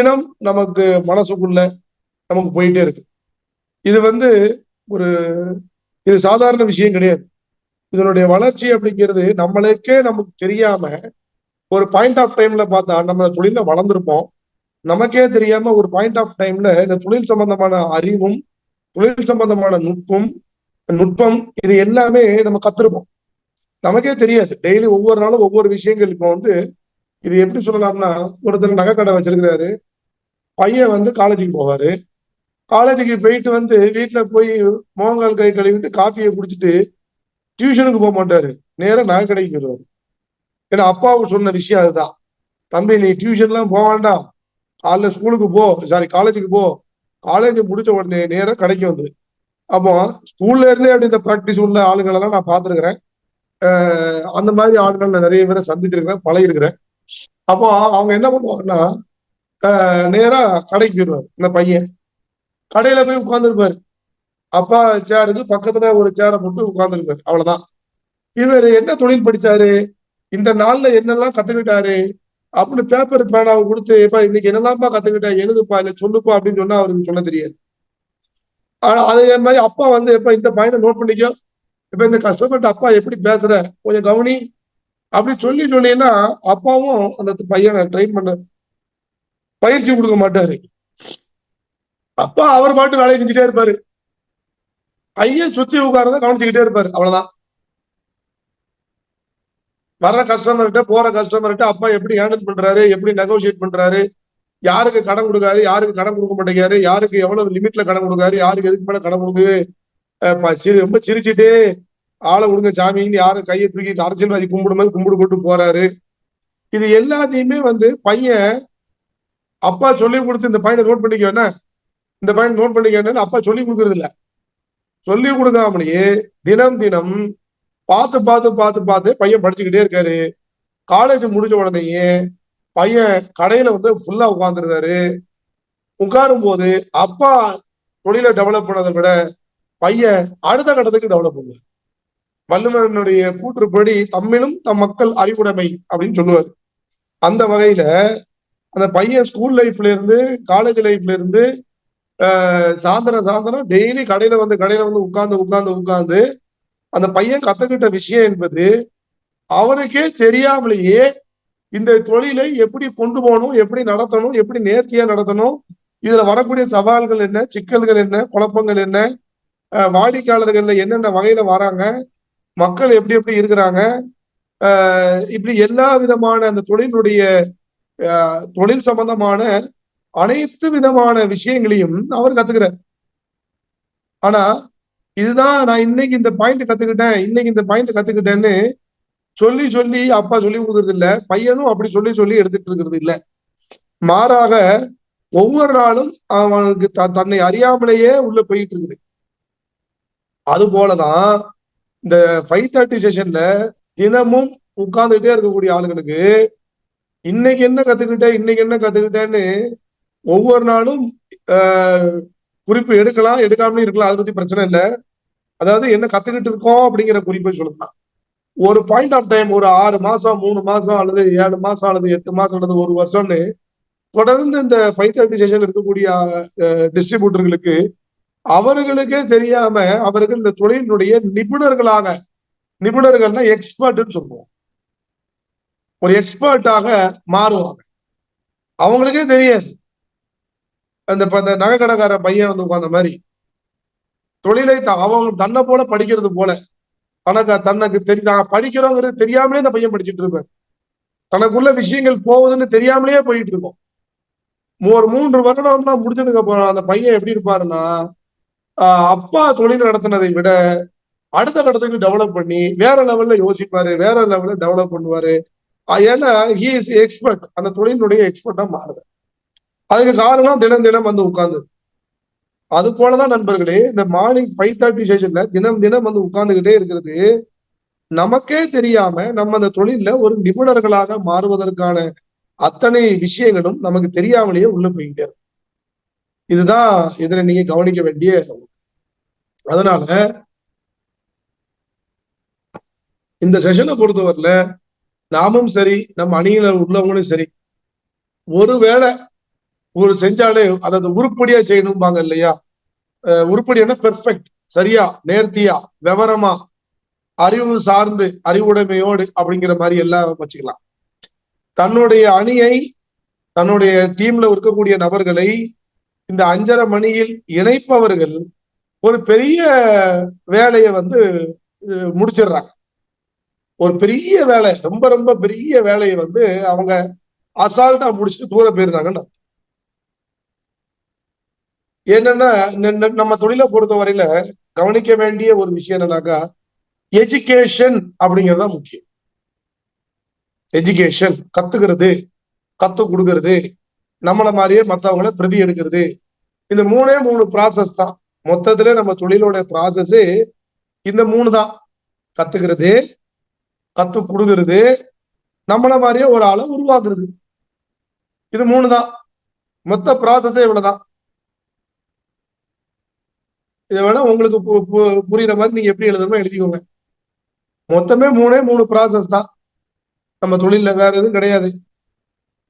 தினம் நமக்கு மனசுக்குள்ள நமக்கு போயிட்டே இருக்கு. இது ஒரு இது சாதாரண விஷயம் கிடையாது. இதனுடைய வளர்ச்சி அப்படிங்கிறது நம்மளுக்கே நமக்கு தெரியாம ஒரு பாயிண்ட் ஆஃப் டைம்ல பார்த்தா நம்ம தொழில வளர்ந்துருப்போம். நமக்கே தெரியாம ஒரு பாயிண்ட் ஆஃப் டைம்ல இந்த தொழில் சம்பந்தமான அறிவும், தொழில் சம்பந்தமான நுட்பம் இது எல்லாமே நம்ம கத்திருப்போம். நமக்கே தெரியாது. டெய்லி ஒவ்வொரு நாளும் ஒவ்வொரு விஷயங்கள். இப்போ இது எப்படி சொல்லலாம்னா, ஒருத்தர் நகைக்கடை வச்சிருக்கிறாரு. பையன் காலேஜுக்கு போவாரு. காலேஜுக்கு போயிட்டு வீட்டுல போய் முகங்கால் கை கழுவிட்டு காஃபியை குடிச்சிட்டு டியூஷனுக்கு போக மாட்டாரு. நேரா நகைக்கடைக்கு போயிடுவாரு. ஏன்னா அப்பாவுக்கு சொன்ன விஷயம் அதுதான். தம்பி நீ டியூஷன் எல்லாம் போக வேண்டாம், காலைல ஸ்கூலுக்கு போ, சாரி காலேஜுக்கு போ. காலேஜ் முடிச்ச உடனே நேரம் கடைக்கு வந்து. அப்போ ஸ்கூல்ல இருந்தே அப்படி இந்த பிராக்டிஸ் உள்ள ஆளுகள் எல்லாம் நான் பார்த்துருக்கிறேன். அந்த மாதிரி ஆளுகள் நான் நிறைய பேரை சந்திச்சிருக்கிறேன், பழகிருக்கிறேன். அப்போ அவங்க என்ன பண்ணுவாங்கன்னா, நேரா கடைக்கு போயிடுவாரு. இந்த பையன் கடையில போய் உட்கார்ந்துருப்பாரு. அப்பா சேருக்கு பக்கத்துல ஒரு சேரை போட்டு உட்கார்ந்துருப்பாரு. அவ்வளவுதான். இவர் என்ன தொழில் படிச்சாரு, இந்த நாள்ல என்னெல்லாம் கத்துக்கிட்டாரு அப்படின்னு பேப்பர் பேனாவை கொடுத்து, எப்ப இன்னைக்கு என்னெல்லாம்ப்பா கத்துக்கிட்ட, எழுதுப்பா இல்ல சொல்லுப்பா அப்படின்னு சொன்னா அவருக்கு சொல்ல தெரியாது. ஆனா அதே மாதிரி அப்பா எப்ப இந்த பையனை நோட் பண்ணிக்கோ, இப்ப இந்த கஷ்டப்பட்ட அப்பா எப்படி பேசுற கொஞ்சம் கவனி அப்படி சொல்லி சொன்னீங்கன்னா அப்பாவும் அந்த பையனை ட்ரெயின் பண்ண பயிற்சி கொடுக்க மாட்டாரு. அப்பா அவர் பாட்டு வேலையை செஞ்சுட்டே இருப்பாரு. பையன் சுத்தி உட்காரத கவனிச்சுக்கிட்டே இருப்பாரு. அவ்வளவுதான். வர்ற கஸ்டமர்கிட்ட போற கஸ்டமர்கிட்ட அப்பா எப்படி ஹேண்டில் பண்றாரு, எப்படி நெகோசியேட் பண்றாரு, யாருக்கு கடன் கொடுக்காரு, யாருக்கு கடன் கொடுக்க மாட்டேங்காரு, யாருக்கு எவ்வளவு லிமிட்ல கடன் கொடுக்காரு, யாருக்கு எதுக்கு மேல கடன் கொடுக்குது, ரொம்ப சிரிச்சுட்டே ஆளை விடுங்க சாமின்னு யாரும் கையை தூக்கி அரசியல்வாதி கும்பிடும்போது கும்பிடு போட்டு போறாரு. இது எல்லாத்தையுமே பையன் அப்பா சொல்லி கொடுத்து இந்த பையனை நோட் பண்ணிக்க என்ன, இந்த பையன் நோட் பண்ணிக்க என்னன்னு அப்பா சொல்லி கொடுக்கறது இல்ல. சொல்லி கொடுக்காமலேயே தினம் தினம் பார்த்து பார்த்து பார்த்து பார்த்து பையன் படிச்சுக்கிட்டே இருக்காரு. காலேஜ் முடிஞ்ச உடனேயே பையன் கடையில ஃபுல்லா உட்கார்ந்துருந்தாரு. உட்காரும் போது அப்பா தொழிலை டெவலப் பண்ணதை விட பையன் அடுத்த கட்டத்துக்கு டெவலப் பண்ணுவார். வள்ளுவனுடைய கூற்றுப்படி தம்மிலும் தம் மக்கள் அறிவுடைமை அப்படின்னு சொல்லுவார். அந்த வகையில அந்த பையன் ஸ்கூல் லைஃப்ல இருந்து காலேஜ் லைஃப்ல இருந்து சாயந்தரம் டெய்லி கடையில உட்கார்ந்து அந்த பையன் கத்துக்கிட்ட விஷயம் என்பது அவனுக்கே தெரியாமலேயே இந்த தொழிலை எப்படி கொண்டு போகணும், எப்படி நடத்தணும், எப்படி நேர்த்தியா நடத்தணும், இதுல வரக்கூடிய சவால்கள் என்ன, சிக்கல்கள் என்ன, குழப்பங்கள் என்ன, வாடிக்கையாளர்கள் என்னென்ன வகையில வராங்க, மக்கள் எப்படி எப்படி இருக்கிறாங்க, இப்படி எல்லா விதமான அந்த தொழில் சம்பந்தமான அனைத்து விதமான விஷயங்களையும் அவர் கத்துக்கிறார். ஆனா இதுதான் நான் இன்னைக்கு இந்த பாயிண்ட் கத்துக்கிட்டேன்னு சொல்லி சொல்லி அப்பா சொல்லி கொடுக்கறது இல்ல, பையனும் அப்படி சொல்லி சொல்லி எடுத்துட்டு இருக்கிறது இல்ல. மாறாக ஒவ்வொரு நாளும் அவனுக்கு தன்னை அறியாமலேயே உள்ள போயிட்டு இருக்குது. அது போலதான் இந்த 5:30 செஷன்ல தினமும் உட்கார்ந்துட்டே இருக்கக்கூடிய ஆளுங்களுக்கு இன்னைக்கு என்ன கத்துக்கிட்டேன்னு ஒவ்வொரு நாளும் குறிப்பு எடுக்கலாம், எடுக்காமலே இருக்கலாம். அதை பத்தி பிரச்சனை இல்லை. அதாவது என்ன கத்துக்கிட்டு இருக்கோம் அப்படிங்கிற குறிப்பை சொல்லலாம். ஒரு பாயிண்ட் ஆஃப் டைம், ஒரு 6 மாசம், 3 மாசம் அல்லது 7 மாசம் அல்லது 8 மாசம் அல்லது 1 வருஷம்னு தொடர்ந்து இந்த 5:30 செஷன் இருக்கக்கூடிய டிஸ்ட்ரிபியூட்டர்களுக்கு அவர்களுக்கே தெரியாம அவர்கள் இந்த தொழிலினுடைய நிபுணர்கள்னா எக்ஸ்பர்ட்னு சொல்லுவோம், ஒரு எக்ஸ்பர்ட்டாக மாறுவாங்க. அவங்களுக்கே தெரியாது. அந்த நகைக்கடைக்கார பையன் உட்கார்ந்த மாதிரி தொழிலை அவங்க தன்னை போல படிக்கிறது போல தனக்கு படிக்கிறோங்கிறது தெரியாமலே இந்த பையன் படிச்சுட்டு இருப்பார். தனக்குள்ள விஷயங்கள் போகுதுன்னு தெரியாமலேயே போயிட்டு இருக்கோம். ஒரு 3 வருடம் முடிச்சதுக்கு அப்புறம் அந்த பையன் எப்படி இருப்பாருன்னா, அப்பா தொழில் நடத்தினதை விட அடுத்த கட்டத்துக்கு டெவலப் பண்ணி வேற லெவல்ல யோசிப்பாரு, வேற லெவல்ல டெவலப் பண்ணுவாரு. ஏன்னா ஹி இஸ் எக்ஸ்பர்ட், அந்த தொழிலுடைய எக்ஸ்பர்ட்டா மாறுது. அதுக்கு காரணம் தினம் தினம் உட்கார்ந்து. அது போலதான் நண்பர்களே, இந்த மார்னிங் 5:30 செஷன்ல தினம் தினம் உட்கார்ந்துகிட்டே இருக்கிறது நமக்கே தெரியாம நம்ம அந்த தொழில ஒரு நிபுணர்களாக மாறுவதற்கான அத்தனை விஷயங்களும் நமக்கு தெரியாமலேயே உள்ள போயிட்டே இருக்கும். இதுதான் இதுல நீங்க கவனிக்க வேண்டிய. அதனால இந்த செஷனை பொறுத்தவரையில நாமும் சரி, நம்ம அணியினர் உள்ளவங்களும் சரி, ஒருவேளை ஒரு செஞ்சாலே அதாவது உருப்படியா செய்யணும்பாங்க இல்லையா? உருப்படியான பெர்ஃபெக்ட், சரியா, நேர்த்தியா, விவரமா, அறிவு சார்ந்து, அறிவுடைமையோடு அப்படிங்கிற மாதிரி எல்லாம் வச்சுக்கலாம். தன்னுடைய அணியை, தன்னுடைய டீம்ல இருக்கக்கூடிய நபர்களை இந்த 5:30 மணியில் இணைப்பவர்கள் ஒரு பெரிய வேலையை வந்து முடிச்சிடுறாங்க. ஒரு பெரிய வேலை, ரொம்ப ரொம்ப பெரிய வேலையை வந்து அவங்க அசால்ட்டா முடிச்சுட்டு தூர போயிருந்தாங்கன்னு. என்னன்னா நம்ம தொழிலை பொறுத்த வரையில கவனிக்க வேண்டிய ஒரு விஷயம் என்னன்னாக்கா, எஜுகேஷன் அப்படிங்கிறது தான் முக்கியம். எஜுகேஷன், கத்துக்கிறது, கத்து கொடுக்கறது, நம்மள மாதிரியே மத்தவங்களை பிரதி எடுக்கிறது, இந்த மூணே 3 ப்ராசஸ் தான். மொத்தத்துல நம்ம தொழிலோட ப்ராசஸ் இந்த 3 தான். கத்துக்கிறது, கத்து கொடுக்கறது, நம்மள மாதிரியே ஒரு ஆளை உருவாக்குறது. இது 3 தான். மொத்த ப்ராசஸே இவ்வளவுதான். இதை வேணா உங்களுக்கு புரியுற மாதிரி நீங்க எப்படி எழுதணுமோ எழுதிக்கோங்க. மொத்தமே 3 ப்ராசஸ் தான் நம்ம தொழில, வேற எதுவும் கிடையாது.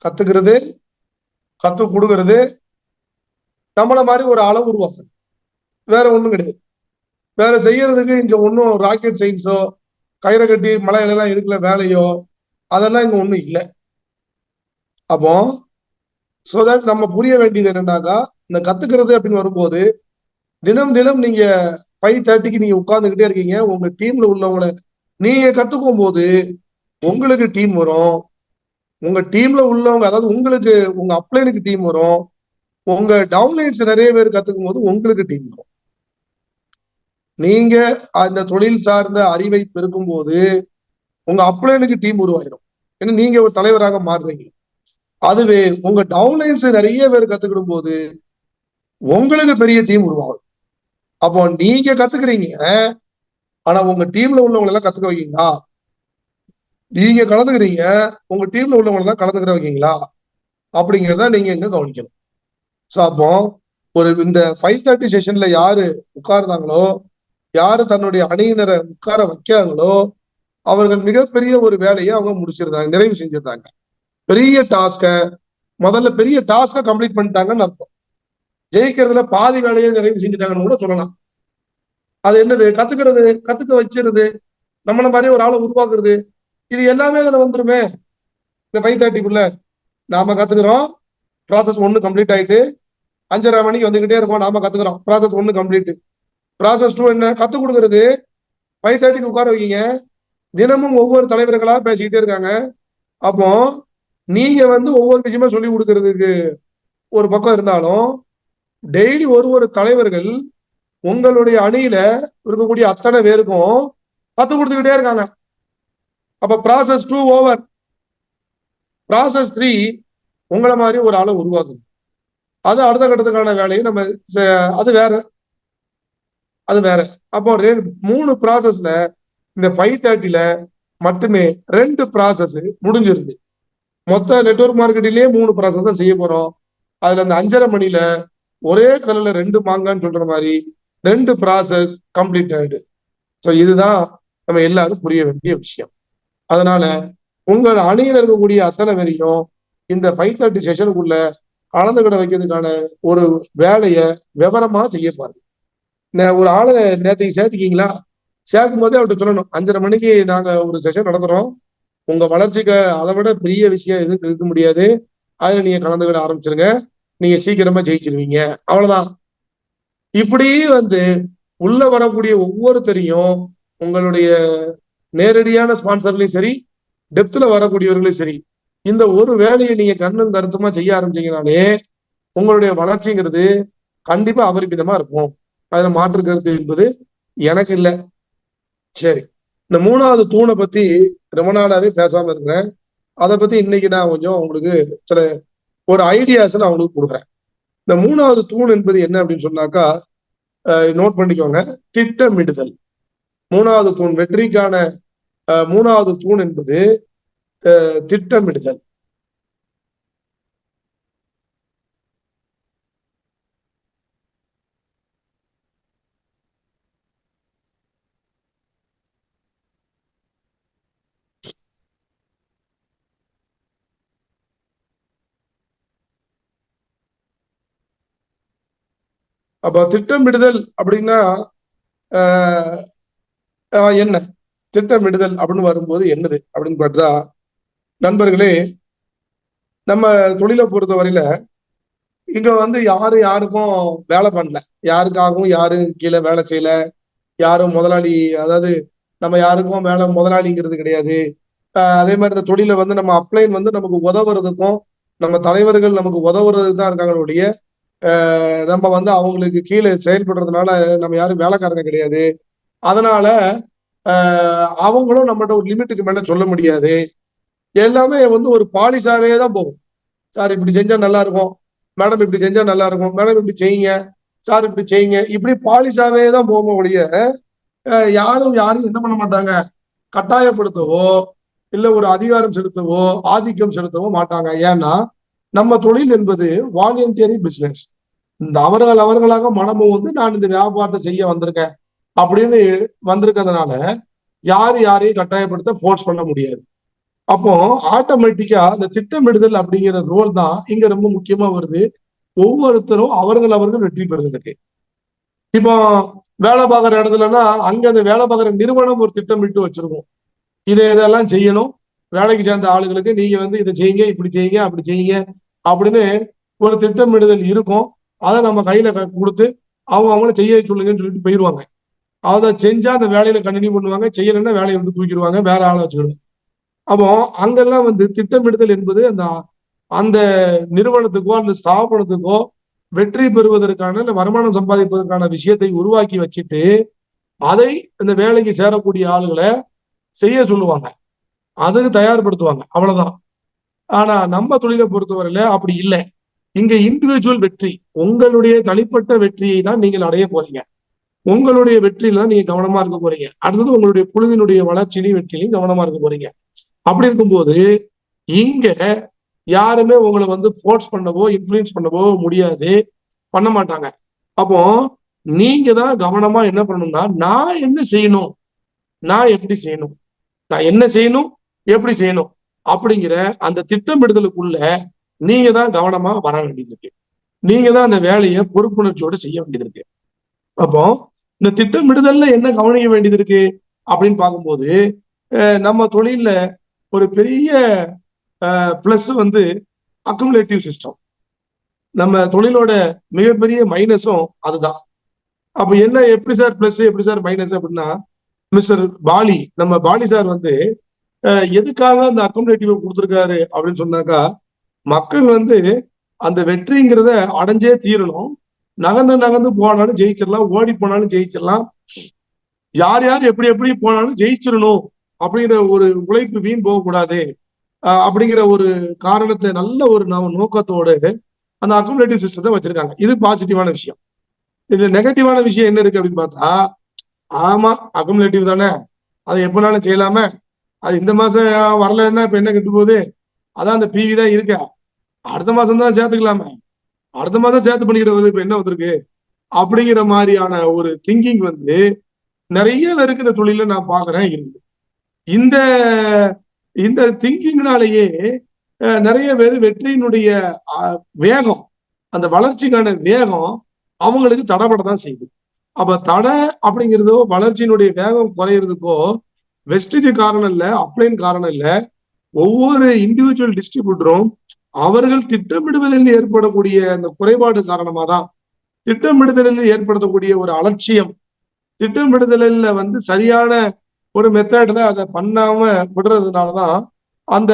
கத்துக்கிறது, கத்து கொடுக்கறது, நம்மள மாதிரி ஒரு ஆளை உருவாக்குறது, வேற ஒண்ணும் கிடையாது. வேற செய்யறதுக்கு இங்க ஒன்னும் ராக்கெட் சயின்ஸோ, கயிறை கட்டி மலையில எல்லாம் இருக்கிற வேலையோ அதெல்லாம் இங்க ஒண்ணும் இல்லை. அப்போ சோ தட் நம்ம புரிய வேண்டியது என்னன்னாக்கா, இந்த கத்துக்கிறது அப்படின்னு வரும்போது தினம் தினம் நீங்க 5:30க்கு நீங்க உட்கார்ந்துகிட்டே இருக்கீங்க. உங்க டீம்ல உள்ளவங்களை நீங்க கத்துக்கும் போது உங்களுக்கு டீம் வரும். உங்க டீம்ல உள்ளவங்க, அதாவது உங்களுக்கு உங்க அப்ளைனுக்கு டீம் வரும். உங்க டவுன்லைன்ஸ் நிறைய பேர் கத்துக்கும் போது உங்களுக்கு டீம் வரும். நீங்க அந்த தொழில் சார்ந்த அறிவை பெருக்கும் போது உங்க அப்ளைனுக்கு டீம் உருவாயிடும். ஏன்னா நீங்க ஒரு தலைவராக மாறுறீங்க. அதுவே உங்க டவுன்லைன்ஸ் நிறைய பேர் கத்துக்கிடும் போது உங்களுக்கு பெரிய டீம் உருவாகும். அப்போ நீங்க கத்துக்கிறீங்க, ஆனா உங்க டீம்ல உள்ளவங்க எல்லாம் கத்துக்க வைக்கீங்களா? நீங்க கலந்துக்கிறீங்க, உங்க டீம்ல உள்ளவங்க எல்லாம் கலந்துக்கிற வைக்கீங்களா? அப்படிங்கிறத நீங்க இங்க கவனிக்கணும். சோ அப்போ ஒரு இந்த 5:30 செஷன்ல யாரு உட்கார்ந்தாங்களோ, யாரு தன்னுடைய அணியினரை உட்கார வைக்காங்களோ, அவர்கள் மிகப்பெரிய ஒரு வேலையை அவங்க முடிச்சிருந்தாங்க, நிறைவு செஞ்சிருந்தாங்க. பெரிய டாஸ்க முதல்ல பெரிய டாஸ்க கம்ப்ளீட் பண்ணிட்டாங்கன்னு அர்த்தம். ஜெயிக்கிறதுல பாதி வேலையை நிறைவு செஞ்சுட்டாங்கன்னு கூட சொல்லலாம். அது என்னது? கத்துக்கிறது, கத்துக்க வச்சிருது, நம்மள மாதிரி ஒரு ஆளை உருவாக்குறது, இது எல்லாமே இதுல வந்துருமே. இந்த 5:30க்குள்ள நாம கத்துக்கிறோம், ப்ராசஸ் 1 கம்ப்ளீட் ஆயிட்டு 5:30 மணிக்கு வந்துகிட்டே இருக்கோம், நாம கத்துக்கிறோம், ப்ராசஸ் 1 கம்ப்ளீட். ப்ராசஸ் 2 என்ன? கத்து கொடுக்கறது. 5:30க்கு உட்கார வைக்கீங்க, தினமும் ஒவ்வொரு தலைவர்களா பேசிக்கிட்டே இருக்காங்க. அப்போ நீங்க வந்து ஒவ்வொரு விஷயமா சொல்லி கொடுக்கறதுக்கு ஒரு பக்கம் இருந்தாலும், டெய்லி ஒரு தலைவர்கள் உங்களுடைய அணியில இருக்கக்கூடிய அத்தனை பேருக்கும் கத்து கொடுத்துக்கிட்டே இருக்காங்க. அப்ப ப்ராசஸ் 2 ஓவர். ப்ராசஸ் 3 உங்களை மாதிரி ஒரு ஆளை உருவாக்குது. அது அடுத்த கட்டத்துக்கான வேலையை நம்ம அது வேற, அது வேற. அப்போ 3 ப்ராசஸ்ல இந்த 5:30ல மட்டுமே 2 ப்ராசஸ் முடிஞ்சிருது. மொத்த நெட்வொர்க் மார்க்கெட்டிலேயே 3 ப்ராசஸ் தான் செய்ய போறோம். அதுல அந்த 5:30 மணில ஒரே கல்லுல 2 மாங்கான்னு சொல்ற மாதிரி 2 ப்ராசஸ் கம்ப்ளீட் ஆயிடு. ஸோ இதுதான் நம்ம எல்லாரும் புரிய வேண்டிய விஷயம். அதனால உங்கள் அணியில் இருக்கக்கூடிய அத்தனை பேரையும் இந்த 5:30 செஷனுக்குள்ள கலந்துகிட வைக்கிறதுக்கான ஒரு வேலையை விவரமா செய்ய பாருங்க. ஒரு ஆளை நேற்றுக்கு சேர்த்துக்கீங்களா? சேர்க்கும் போதே அவர்கிட்ட சொல்லணும், 5:30 மணிக்கு நாங்க ஒரு செஷன் நடத்துறோம், உங்க வளர்ச்சிக்கு அதை விட பெரிய விஷயம் எதுவும் இருக்க முடியாது, அதுல நீங்க கலந்துகிட ஆரம்பிச்சிருங்க, நீங்க சீக்கிரமா ஜெயிச்சிருவீங்க, அவ்வளவுதான். இப்படி வந்து உள்ள வரக்கூடிய ஒவ்வொருத்தரையும் உங்களுடைய நேரடியான ஸ்பான்சர்லயும் சரி, டெப்த்ல வரக்கூடியவர்களையும் சரி, இந்த ஒரு வேலையை நீங்க கண்ணும் கருத்துமா செய்ய ஆரம்பிச்சீங்கனாலே உங்களுடைய வளர்ச்சிங்கிறது கண்டிப்பா அபரிமிதமா இருக்கும். அதுல மாற்று கருத்து என்பது எனக்கு இல்லை. சரி, இந்த 3வது தூணை பத்தி ரொம்ப நாளாவே பேசாம இருக்கிறேன். அதை பத்தி இன்னைக்கு நான் கொஞ்சம் உங்களுக்கு சில ஒரு ஐடியாஸ் நான் உங்களுக்கு கொடுக்குறேன். இந்த 3வது தூண் என்பது என்ன அப்படின்னு சொன்னாக்கா, நோட் பண்ணிக்கோங்க, திட்டமிடுதல். 3வது தூண், வெற்றிக்கான 3வது தூண் என்பது திட்டமிடுதல். அப்ப திட்டமிடுதல் அப்படின்னா என்ன திட்டமிடுதல் அப்படின்னு வரும்போது என்னது அப்படின்னு பார்த்தா, நண்பர்களே, நம்ம தொழிலை பொறுத்தவரையில இங்க வந்து யாருக்கும் வேலை பண்ணல, யாருக்காகவும் யாரும் கீழே வேலை செய்யல, யாரும் முதலாளி, அதாவது நம்ம யாருக்கும் மேல முதலாளிங்கிறது கிடையாது. அதே மாதிரி இந்த தொழிலை வந்து நம்ம அப்ளைன் வந்து நமக்கு உதவுறதுக்கும் நம்ம தலைவர்கள் நமக்கு உதவுறதுக்கு தான் இருக்காங்க ஒழிய நம்ம வந்து அவங்களுக்கு கீழே செயல்படுறதுனால நம்ம யாரும் வேலைக்காரங்க கிடையாது. அதனால அவங்களும் நம்மகிட்ட ஒரு லிமிட்டுக்கு மேல சொல்ல முடியாது. எல்லாமே வந்து ஒரு பாலிசாவே தான் போகும். சார் இப்படி செஞ்சா நல்லா இருக்கும், மேடம் இப்படி செஞ்சா நல்லா இருக்கும், மேடம் இப்படி செய்யுங்க, சார் இப்படி செய்யுங்க, இப்படி பாலிசாவே தான் போகும் ஒழிய யாரும் என்ன பண்ண மாட்டாங்க, கட்டாயப்படுத்தவோ இல்ல ஒரு அதிகாரம் செலுத்தவோ ஆதிக்கம் செலுத்தவோ மாட்டாங்க. ஏன்னா நம்ம தொழில் என்பது வாலண்டியரி பிசினஸ். இந்த அவர்களாக மனமும் வந்து நான் இந்த வியாபாரத்தை செய்ய வந்திருக்கேன் அப்படின்னு வந்திருக்கிறதுனால யாரையும் கட்டாயப்படுத்த ஃபோர்ஸ் பண்ண முடியாது. அப்போ ஆட்டோமேட்டிக்கா இந்த திட்டமிடுதல் அப்படிங்கிற ரோல் தான் இங்க ரொம்ப முக்கியமா வருது. ஒவ்வொருத்தரும் அவர்கள் வெற்றி பெறுறதுக்கு. இப்போ வேலை பார்க்குற இடத்துலன்னா அங்க அந்த வேலை பார்க்குற நிறுவனம் ஒரு திட்டமிட்டு வச்சிருக்கும். இதெல்லாம் செய்யணும், வேலைக்கு சேர்ந்த ஆளுகளுக்கு நீங்க வந்து இதை செய்யுங்க, இப்படி செய்யுங்க, அப்படி செய்யுங்க அப்படின்னு ஒரு திட்டமிடுதல் இருக்கும். அதை நம்ம கையில கொடுத்து அவங்கள செய்ய சொல்லுங்கன்னு சொல்லிட்டு போயிடுவாங்க. அதை செஞ்சா அந்த வேலையில கண்டினியூ பண்ணுவாங்க, செய்யலைன்னா வேலையை விட்டு தூக்கிடுவாங்க, வேற ஆளை வச்சுக்கிடுவாங்க. அப்போ அங்கெல்லாம் வந்து திட்டமிடுதல் என்பது அந்த அந்த நிறுவனத்துக்கோ அந்த ஸ்தாபனத்துக்கோ வெற்றி பெறுவதற்கான இல்ல வருமானம் சம்பாதிப்பதற்கான விஷயத்தை உருவாக்கி வச்சுட்டு அதை இந்த வேலைக்கு சேரக்கூடிய ஆளுகளை செய்ய சொல்லுவாங்க, அதுக்கு தயார்படுத்துவாங்க, அவ்வளவுதான். ஆனா நம்ம தொழிலை பொறுத்தவரையில அப்படி இல்லை. இங்க இண்டிவிஜுவல் வெற்றி, உங்களுடைய தனிப்பட்ட வெற்றியை தான் நீங்கள் அடைய போறீங்க. உங்களுடைய வெற்றியில தான் நீங்க கவனமா இருக்க போறீங்க. அடுத்தது உங்களுடைய குழுவினுடைய வளர்ச்சியிலையும் வெற்றியிலையும் கவனமா இருக்க போறீங்க. அப்படி இருக்கும்போது இங்க யாருமே உங்களை வந்து ஃபோர்ஸ் பண்ணவோ இன்ஃபுளுன்ஸ் பண்ணவோ முடியாது, பண்ண மாட்டாங்க. அப்போ நீங்க தான் கவனமா என்ன பண்ணணும்னா, நான் என்ன செய்யணும், நான் எப்படி செய்யணும், நான் என்ன செய்யணும், எப்படி செய்யணும் அப்படிங்கிற அந்த திட்டமிடுதலுக்குள்ள நீங்க தான் கவனமா வர வேண்டியது இருக்கு. நீங்க தான் அந்த வேலையை பொறுப்புணர்ச்சியோட செய்ய வேண்டியது இருக்கு. அப்போ இந்த திட்டமிடுதல்ல என்ன கவனிக்க வேண்டியது இருக்கு அப்படின்னு பார்க்கும்போது, நம்ம தொழில்ல ஒரு பெரிய பிளஸ் வந்து அக்குமுலேட்டிவ் சிஸ்டம். நம்ம தொழிலோட மிகப்பெரிய மைனஸும் அதுதான். அப்ப என்ன, எப்படி சார் பிளஸ், எப்படி சார் மைனஸ் அப்படின்னா, மிஸ்டர் பாலி, நம்ம பாலி சார் வந்து எதுக்காக அந்த அக்குமுலேட்டிவ் கொடுத்துருக்காரு அப்படின்னு சொன்னாக்கா, மக்கள் வந்து அந்த வெற்றிங்கிறத அடைஞ்சே தீரணும், நகர்ந்து போனாலும் ஜெயிச்சிடலாம், ஓடி போனாலும் ஜெயிச்சிடலாம், யார் எப்படி போனாலும் ஜெயிச்சிடணும் அப்படிங்கிற ஒரு உழைப்பு வீண் போகக்கூடாது அப்படிங்கிற ஒரு காரணத்தை நல்ல ஒரு நோக்கத்தோடு அந்த அக்குமுலேட்டிவ் சிஸ்டத்தை வச்சிருக்காங்க. இது பாசிட்டிவான விஷயம். இது நெகட்டிவான விஷயம் என்ன இருக்கு அப்படின்னு பார்த்தா, ஆமா அக்குமுலேட்டிவ் தானே, அதை எப்பனாலும் செய்யலாம, அது இந்த மாசம் வரலன்னா இப்ப என்ன கெட்டு போகுது, அதான் அந்த பிவி தான் இருக்க, அடுத்த மாசம் தான் சேர்த்துக்கலாமே, அடுத்த மாதம் சேர்த்து பண்ணிக்கிட்டு இப்ப என்ன வந்திருக்கு அப்படிங்கிற மாதிரியான ஒரு திங்கிங் வந்து நிறைய பேருக்கு இந்த தொழில நான் பாக்குறேன் இருக்குது. இந்த இந்த திங்கிங்னாலேயே நிறைய பேர் வெற்றியினுடைய வேகம், அந்த வளர்ச்சிக்கான வேகம் அவங்களுக்கு தடைப்படத்தான் செய்யுது. அப்ப தடை அப்படிங்கிறதோ வளர்ச்சியினுடைய வேகம் குறையிறதுக்கோ வெஸ்டேஜ் காரணம் இல்ல, அப்ளைன் காரணம் இல்ல, ஒவ்வொரு இண்டிவிஜுவல் டிஸ்ட்ரிபியூட்டரும் அவர்கள் திட்டமிடுவதில் ஏற்படக்கூடிய அந்த குறைபாடு காரணமா தான், திட்டமிடுதலில் ஏற்படுத்தக்கூடிய ஒரு அலட்சியம், திட்டமிடுதலில் வந்து சரியான ஒரு மெத்தட்ல அதை பண்ணாம விடுறதுனாலதான் அந்த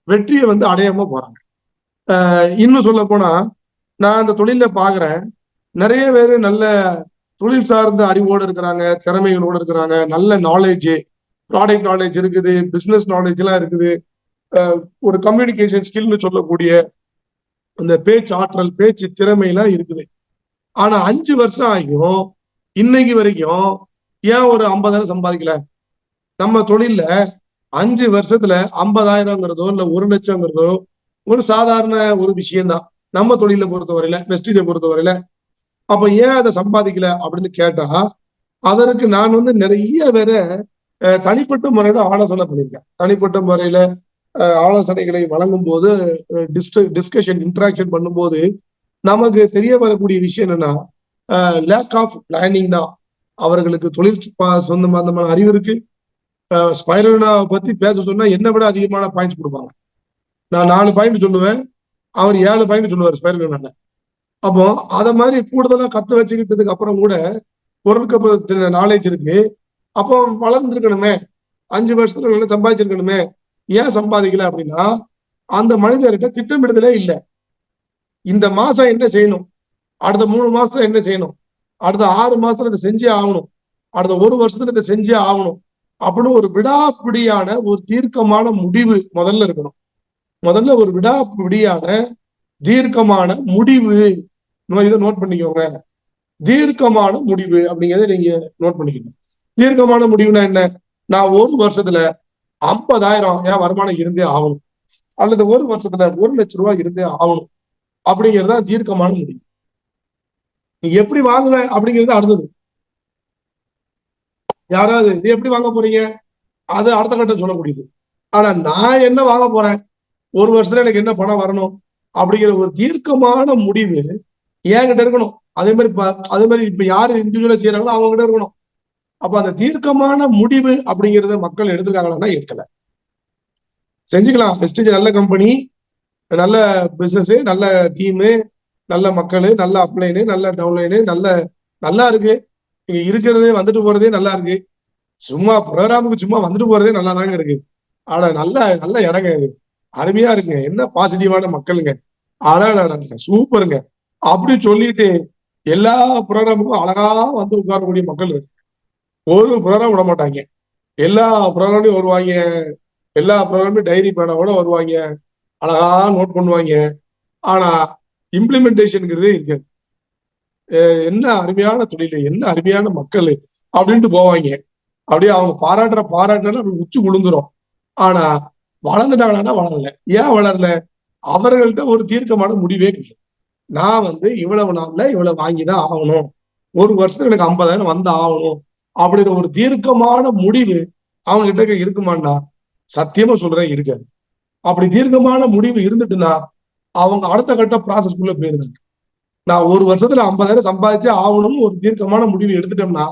வெற்றியை வந்து அடையாம போறாங்க. இன்னும் சொல்ல போனா, நான் அந்த தொழில பாக்குறேன், நிறைய பேர் நல்ல தொழில் சார்ந்த அறிவோடு இருக்கிறாங்க, திறமைகளோடு இருக்கிறாங்க, நல்ல நாலேஜ், ப்ராடக்ட் நாலேஜ் இருக்குது, பிசினஸ் நாலேஜ் எல்லாம் இருக்குது, ஒரு கம்யூனிகேஷன் ஸ்கில்னு சொல்லக்கூடிய அந்த பேச்சு ஆற்றல், பேச்சு திறமை எல்லாம் இருக்குது. ஆனா 5 வருஷம் ஆகியும் இன்னைக்கு வரைக்கும் ஏன் ஒரு 50,000 சம்பாதிக்கல? நம்ம தொழில்ல 5 வருஷத்துல 50,000ங்கிறதோ இல்ல 1 லட்சம்ங்கிறதோ ஒரு சாதாரண ஒரு விஷயம்தான் நம்ம தொழிலை பொறுத்தவரையில, வெஸ்டீஜை பொறுத்தவரையில. அப்ப ஏன் அதை சம்பாதிக்கல அப்படின்னு கேட்டா, அதற்கு நான் வந்து நிறைய பேரை தனிப்பட்ட முறையில ஆலோசனை பண்ணியிருக்கேன். தனிப்பட்ட முறையில ஆலோசனைகளை வழங்கும் போது, டிஸ்கஷன் இன்டராக்ஷன் பண்ணும்போது நமக்கு தெரிய வரக்கூடிய விஷயம் என்னன்னா, லேக் ஆஃப் பிளானிங் தான். அவர்களுக்கு தொழில் சொந்தமான அறிவு இருக்கு. ஸ்பைரல்னா பத்தி பேச சொன்னா என்னை விட அதிகமான பாயிண்ட்ஸ் கொடுப்பாங்க. நான் 4 பாயிண்ட் சொல்லுவேன், அவர் 7 பாயிண்ட் சொல்லுவார் ஸ்பைரல். அப்போ அத மாதிரி கூடுதலா கத்து வச்சுக்கிட்டதுக்கு அப்புறம் கூட பொருட்கள் நாலேஜ் இருக்கு. அப்போ வளர்ந்துருக்கணுமே, 5 வருஷத்துல நல்லா சம்பாதிச்சிருக்கணுமே, ஏன் சம்பாதிக்கல அப்படின்னா அந்த மனிதர்கிட்ட திட்டமிடுதலே இல்லை. இந்த மாசம் என்ன செய்யணும், அடுத்த 3 மாசத்துல என்ன செய்யணும், அடுத்த 6 மாசத்துல இதை செஞ்சே ஆகணும், அடுத்த 1 வருஷத்துல இதை செஞ்சே ஆகணும் அப்படின்னு ஒரு விடாப்பிடியான ஒரு தீர்க்கமான முடிவு முதல்ல இருக்கணும். முதல்ல ஒரு விடாப்பிடியான தீர்க்கமான முடிவு. இதை நோட் பண்ணிக்கோங்க. தீர்க்கமான முடிவு அப்படிங்கிறத நீங்க நோட் பண்ணிக்கணும். தீர்க்கமான முடிவுனா என்ன? நான் 1 வருஷத்துல 50,000 என் வருமானம் இருந்தே ஆகணும், அல்லது 1 வருஷத்துல 1,00,000 ரூபாய் இருந்தே ஆகணும் அப்படிங்கிறதா தீர்க்கமான முடிவு. நீ எப்படி வாங்குவேன் அப்படிங்கிறது அடுத்தது. யாராவது நீ எப்படி வாங்க போறீங்க அது அடுத்த கட்டம் சொல்லக்கூடியது. ஆனா நான் என்ன வாங்க போறேன், 1 வருஷத்துல எனக்கு என்ன பணம் வரணும் அப்படிங்கிற ஒரு தீர்க்கமான முடிவு என்கிட்ட இருக்கணும். அதே மாதிரி இப்ப யாரு இண்டிவிஜுவலா செய்யறாங்களோ அவங்க கிட்ட இருக்கணும். அப்ப அந்த தீர்க்கமான முடிவு அப்படிங்கறத மக்கள் எடுத்துக்காங்கன்னா ஏற்கல. செஞ்சுக்கலாம், நல்ல கம்பெனி, நல்ல பிசினஸ், நல்ல டீமு, நல்ல மக்கள், நல்ல அப்ளைனு, நல்ல டவுன்லைனு, நல்லா இருக்கு. இங்க இருக்கிறதே வந்துட்டு போறதே நல்லா இருக்கு. சும்மா ப்ரோக்ராமுக்கு சும்மா வந்துட்டு போறதே நல்லா தாங்க இருக்கு. ஆனா நல்ல இடங்க இது, அருமையா இருக்குங்க, என்ன பாசிட்டிவான மக்களுங்க, ஆனா சூப்பருங்க அப்படி சொல்லிட்டு எல்லா ப்ரோக்ராமுக்கும் அழகா வந்து உட்காரக்கூடிய மக்கள் இருக்கு. ஒரு ப்ரோக்ராம் விட மாட்டாங்க, எல்லா ப்ரோக்ராம்லயும் வருவாங்க, எல்லா ப்ரோக்ராம்லயும் டைரி பேனாவோட வருவாங்க, அழகா நோட் பண்ணுவாங்க. ஆனா இம்ப்ளிமெண்டேஷனுங்கிறதே இருக்காது. என்ன அருமையான தொழில், என்ன அருமையான மக்கள் அப்படின்ட்டு போவாங்க. அப்படியே அவங்க பாராட்டுல உச்சி விழுந்துரும். ஆனா வளர்ந்துட்டாங்கன்னா வளரல. ஏன் வளரல? அவர்கள்ட்ட ஒரு தீர்க்கமான முடிவே கிடையாது. நான் இவ்வளவு நாள்ல இவ்வளவு வாங்கிதான் ஆகணும், 1 வருஷத்துக்கு எனக்கு 50,000 வந்து ஆகணும் அப்படின்ற ஒரு தீர்க்கமான முடிவு அவங்க கிட்ட இருக்குமான்னா சத்தியமா சொல்றேன் இருக்காது. அப்படி தீர்க்கமான முடிவு இருந்துட்டுன்னா அவங்க அடுத்த கட்ட ப்ராசஸ்க்குள்ள போயிருந்தாங்க. நான் 1 வருஷத்துல 50,000 சம்பாதிச்சே ஆகணும்னு ஒரு தீர்க்கமான முடிவு எடுத்துட்டோம்னா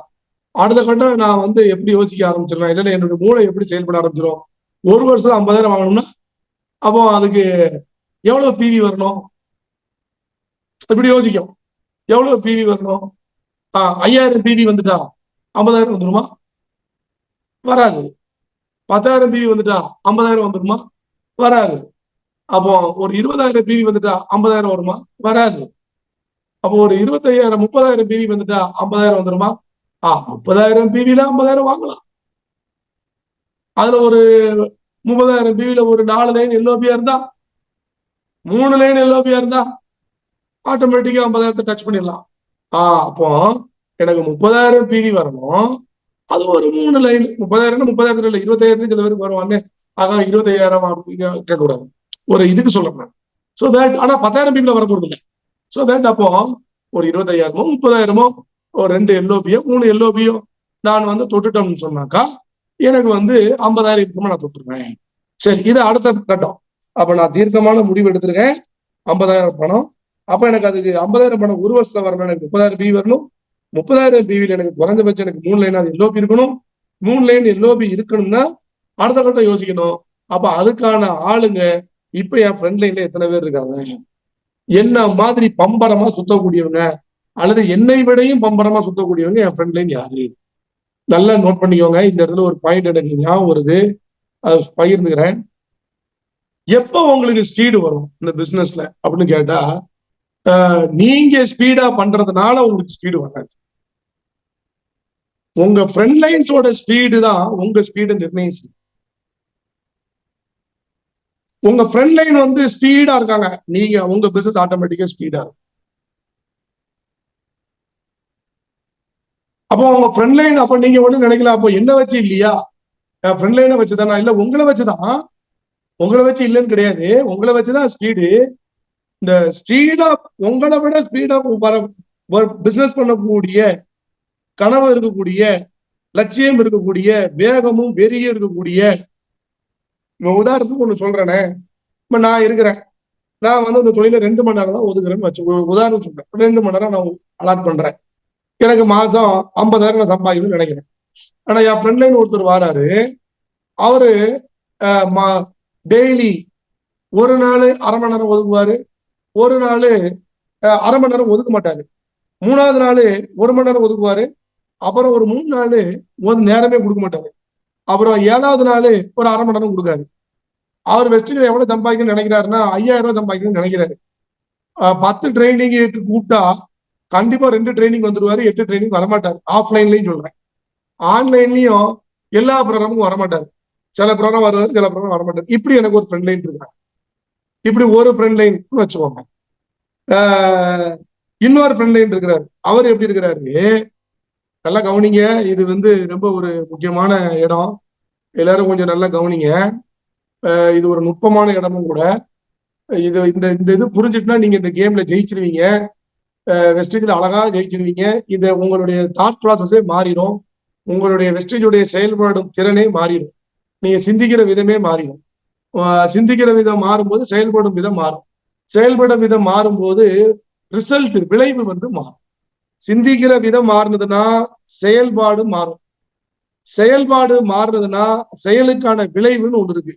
அடுத்த கட்டம் நான் எப்படி யோசிக்க ஆரம்பிச்சிருவேன், இல்லைன்னா என்னோட மூளை எப்படி செயல்பட ஆரம்பிச்சிடும். 1 வருஷத்துல 50,000 வாங்கணும்னா அப்போ அதுக்கு எவ்வளவு பிவி வரணும், இப்படி யோசிக்கும். எவ்வளவு பிவி வரணும்? 5,000 பிவி வந்துட்டா 50,000 வந்துருமா? வராது. 10,000 பிவி வந்துட்டா 50,000 வந்துருமா? வராது. அப்போ ஒரு 20,000 பிவி வந்துட்டா 50,000 வருமா? வராது. அப்போ ஒரு 25,000 30,000 பிவி வந்துட்டா 50,000 வந்துருமா? 30,000 பிவில 50,000 வாங்கலாம். அதுல ஒரு 30,000 பிவில ஒரு 4 லைன் எல்ஓபியா இருந்தா, 3 லைன் எல்ஓபியா இருந்தா ஆட்டோமேட்டிக்கா 50,000 டச் பண்ணிடலாம். அப்போ எனக்கு 30,000 பிவி வரணும், அது ஒரு 3 லைன். 30,000 30,000 இல்ல 25,000 சில பேருக்கு வருவான்னு 25,000 அப்படின்னு கேட்கக்கூடாது, ஒரு இதுக்கு சொல்றேன். சோ தட் ஆனா 10,000 பிவில வர போறது இல்லை. சோ தட் அப்போ ஒரு 25,000 30,000 ஒரு 2 எல்ஓபியோ 3 எல்ஓபியோ நான் தொட்டுட்டோம்னு சொன்னாக்கா எனக்கு 50,000 இருக்குமா நான் தொட்டுருவேன். சரி, இது அடுத்த கட்டம். அப்ப நான் தீர்க்கமான முடிவு எடுத்திருக்கேன், 50,000 பணம். அப்ப எனக்கு அதுக்கு 50,000 பணம் 1 வருஷத்துல வரணும், எனக்கு 30,000 பிவி வரணும். 30,000 பிவில எனக்கு குறைஞ்சபட்சம் எனக்கு 3 லைன் எல்ஓபி இருக்கணும். 3 லைன் எல்ஓபி இருக்கணும்னா அடுத்த கட்டம் யோசிக்கணும். அப்ப அதுக்கான ஆளுங்க இப்ப என் ஃப்ரெண்ட் லைன்ல எத்தனை பேர் இருக்காங்க, என்ன மாதிரி பம்பரமா சுத்தக்கூடியவங்க அல்லது என்னை விடையும் பம்பரமா சுத்தக்கூடியவங்க என் ஃப்ரெண்ட் லைன் யாரு? நல்லா நோட் பண்ணிக்கோங்க. இந்த இடத்துல ஒரு பாயிண்ட் எனக்கு ஞாபகம் வருது, அதை பகிர்ந்துக்கிறேன். எப்ப உங்களுக்கு ஸ்பீடு வரும் இந்த பிசினஸ்ல அப்படின்னு கேட்டா, நீங்க ஸ்பீடா பண்றதுனால உங்களுக்கு ஸ்பீடு வராது. உங்க ஃப்ரண்ட் லைன்ஸோட ஸ்பீடு தான் உங்க ஸ்பீடு நிர்ணயிச்சு. உங்க ஃப்ரண்ட் லைன் ஸ்பீடா இருக்காங்க, நீங்க உங்க பிசினஸ் ஆட்டோமேட்டிக்கா ஸ்பீடா இருக்கும். அப்போ உங்க ஃப்ரண்ட் லைன், அப்ப நீங்க ஒண்ணு நினைக்கலாம், அப்போ என்ன வச்சு இல்லையா, ஃப்ரண்ட் லைனை வச்சுதானா? இல்ல, உங்களை வச்சுதான். உங்களை வச்சு இல்லைன்னு கிடையாது, உங்களை வச்சுதான் ஸ்பீடு. இந்த ஸ்பீடா உங்களை விட ஸ்பீடா பிசினஸ் பண்ணக்கூடிய கனவு இருக்கக்கூடிய, லட்சியம் இருக்கக்கூடிய, வேகமும் வெறியும் இருக்கக்கூடிய, உதாரணத்துக்கு ஒண்ணு சொல்றேனே, இப்ப நான் இருக்கிறேன், நான் இந்த தொழில 2 மணி நேரம் தான் ஒதுக்குறேன்னு வச்சு உதாரணம் சொல்றேன். 2 மணி நேரம் நான் அலாட் பண்றேன். எனக்கு மாசம் 50,000 சம்பாதிக்கணும்னு நினைக்கிறேன். ஆனா என் ஃப்ரெண்ட் லைன் ஒருத்தர் வாராரு, அவரு டெய்லி ஒரு நாள் அரை மணி நேரம் ஒதுக்குவாரு, ஒரு நாள் அரை மணி நேரம் ஒதுக்க மாட்டாரு, 3வது நாள் 1 மணி நேரம் ஒதுக்குவாரு, அப்புறம் ஒரு 3 நாள் ஒரு நேரமே கொடுக்க மாட்டாரு, அப்புறம் 7வது நாள் ஒரு அரை மணி நேரம் கொடுக்காரு. அவர் வெஸ்டில் எவ்வளவு சம்பாதிக்கணும்னு நினைக்கிறாருன்னா 5,000 ரூபாய் சம்பாதிக்கணும்னு நினைக்கிறாரு. 10 ட்ரைனிங் கூப்பிட்டா கண்டிப்பா 2 ட்ரைனிங் வந்துருவாரு, 8 ட்ரைனிங் வரமாட்டாரு. ஆஃப்லைன்லயும் சொல்றேன், ஆன்லைன்லயும் எல்லா ப்ரோக்ராமுக்கும் வரமாட்டாரு. சில ப்ரோக்ராம் வருவாரு, சில ப்ரோக்ராம் வரமாட்டாரு. இப்படி எனக்கு ஒரு ஃப்ரெண்ட் லைன் இருக்காங்க. இப்படி ஒரு ஃப்ரெண்ட் லைன் வச்சுக்கோங்க. இன்னொரு ஃப்ரெண்ட் லைன் இருக்கிறாரு. அவர் எப்படி இருக்கிறாரு, நல்லா கவனிங்க. இது வந்து ரொம்ப ஒரு முக்கியமான இடம், எல்லாரும் கொஞ்சம் நல்லா கவனிங்க. இது ஒரு நுட்பமான இடமும் கூட. இது இந்த இது புரிஞ்சுட்டுனா நீங்க இந்த கேம்ல ஜெயிச்சிருவீங்க, வெஸ்டேஜில் அழகா ஜெயிச்சிருவீங்க. இதை உங்களுடைய தாட் ப்ராசஸே மாறிடும், உங்களுடைய வெஸ்டேஜுடைய செயல்படும் திறனே மாறிடும், நீங்க சிந்திக்கிற விதமே மாறிடும். சிந்திக்கிற விதம் மாறும்போது செயல்படும் விதம் மாறும், செயல்படும் விதம் மாறும்போது ரிசல்ட் விளைவு வந்து மாறும். சிந்திக்கிற விதம் மாறினதுன்னா செயல்பாடு மாறும், செயல்பாடு மாறுனதுன்னா செயலுக்கான விளைவுன்னு ஒண்ணு இருக்கு.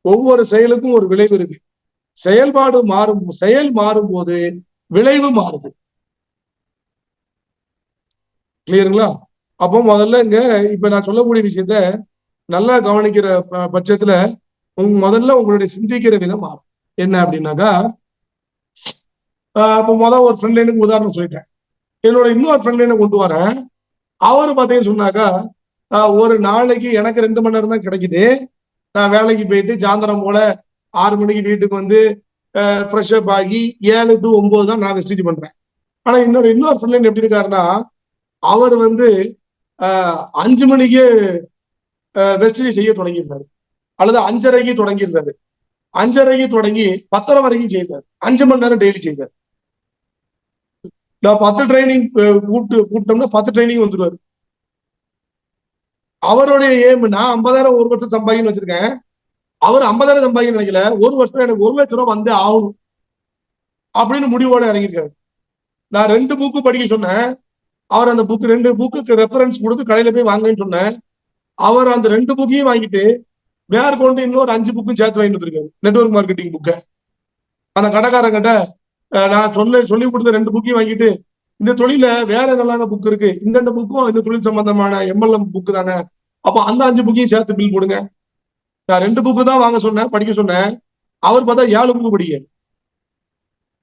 ஒவ்வொரு செயலுக்கும் ஒரு விளைவு இருக்கு. செயல்பாடு செயல் மாறும்போது விளைவு மாறுது. கிளியருங்களா? அப்போ முதல்ல இங்க இப்ப நான் சொல்லக்கூடிய விஷயத்த நல்லா கவனிக்கிற பட்சத்துல முதல்ல உங்களுடைய சிந்திக்கிற விதம் மாறும். என்ன அப்படின்னாக்கா, இப்போ ஒரு ஃப்ரெண்ட் லைனுக்கு உதாரணம் சொல்லிட்டேன். என்னோட இன்னொரு ஃப்ரெண்ட் லைனை கொண்டு வரேன். அவரு பார்த்தீங்கன்னு சொன்னாக்கா, ஒரு நாளைக்கு எனக்கு 2 மணி நேரம் தான் கிடைக்குது. நான் வேலைக்கு போயிட்டு சாயந்தரம் போல 6 மணிக்கு வீட்டுக்கு வந்து ஃப்ரெஷ் அப் ஆகி 7 to 9 தான் நான் வெஸ்டேஜ் பண்றேன். ஆனா இன்னொரு ஃப்ரெண்ட் லைன் எப்படி இருக்காருன்னா, அவர் வந்து 5 மணிக்கு வெஸ்டேஜ் செய்ய தொடங்கியிருந்தாரு, அல்லது 5:30க்கு தொடங்கியிருந்தாரு. 5:30க்கு தொடங்கி 10:30 வரைக்கும் செய்தார். 5 மணி நேரம் டெய்லி செய்தார். நான் 10 ட்ரைனிங் கூப்பிட்டோம்னா 10 ட்ரைனிங் வந்துருவாரு. அவருடைய ஏம், நான் 50,000 ஒரு வருஷம் சம்பாதிக்கணும்னு வச்சிருக்கேன், அவர் 50,000 சம்பாதிக்கணும்னு நினைக்கல, ஒரு வருஷம் எனக்கு 1 லட்சம் ரூபாய் வந்து ஆகணும் அப்படின்னு முடிவோட இறங்கியிருக்காரு. நான் 2 புக்கு படிக்க சொன்னேன், அவர் அந்த புக் 2 புக்கு ரெஃபரன்ஸ் கொடுத்து கடையில போய் வாங்கன்னு சொன்னேன். அவர் அந்த 2 புக்கையும் வாங்கிட்டு மேற்கொண்டு இன்னொரு 5 புக்கும் சேர்த்து வாங்கிட்டு வந்திருக்காரு, நெட்வொர்க் மார்க்கெட்டிங் புக்கை. அந்த கடைக்காரங்கிட்ட நான் சொல்லி கொடுத்த 2 புக்கையும் வாங்கிட்டு, இந்த தொழில வேற என்னெல்லாம் புக் இருக்கு, இந்த புக்கும் இந்த தொழில் சம்பந்தமான MLM புக்கு தானே, அப்ப அந்த 5 புக்கையும் சேர்த்து பில் போடுங்க. நான் 2 புக்கு தான் வாங்க சொன்னேன், படிக்க சொன்னேன். அவர் பார்த்தா 7 புக்கு படிக்க.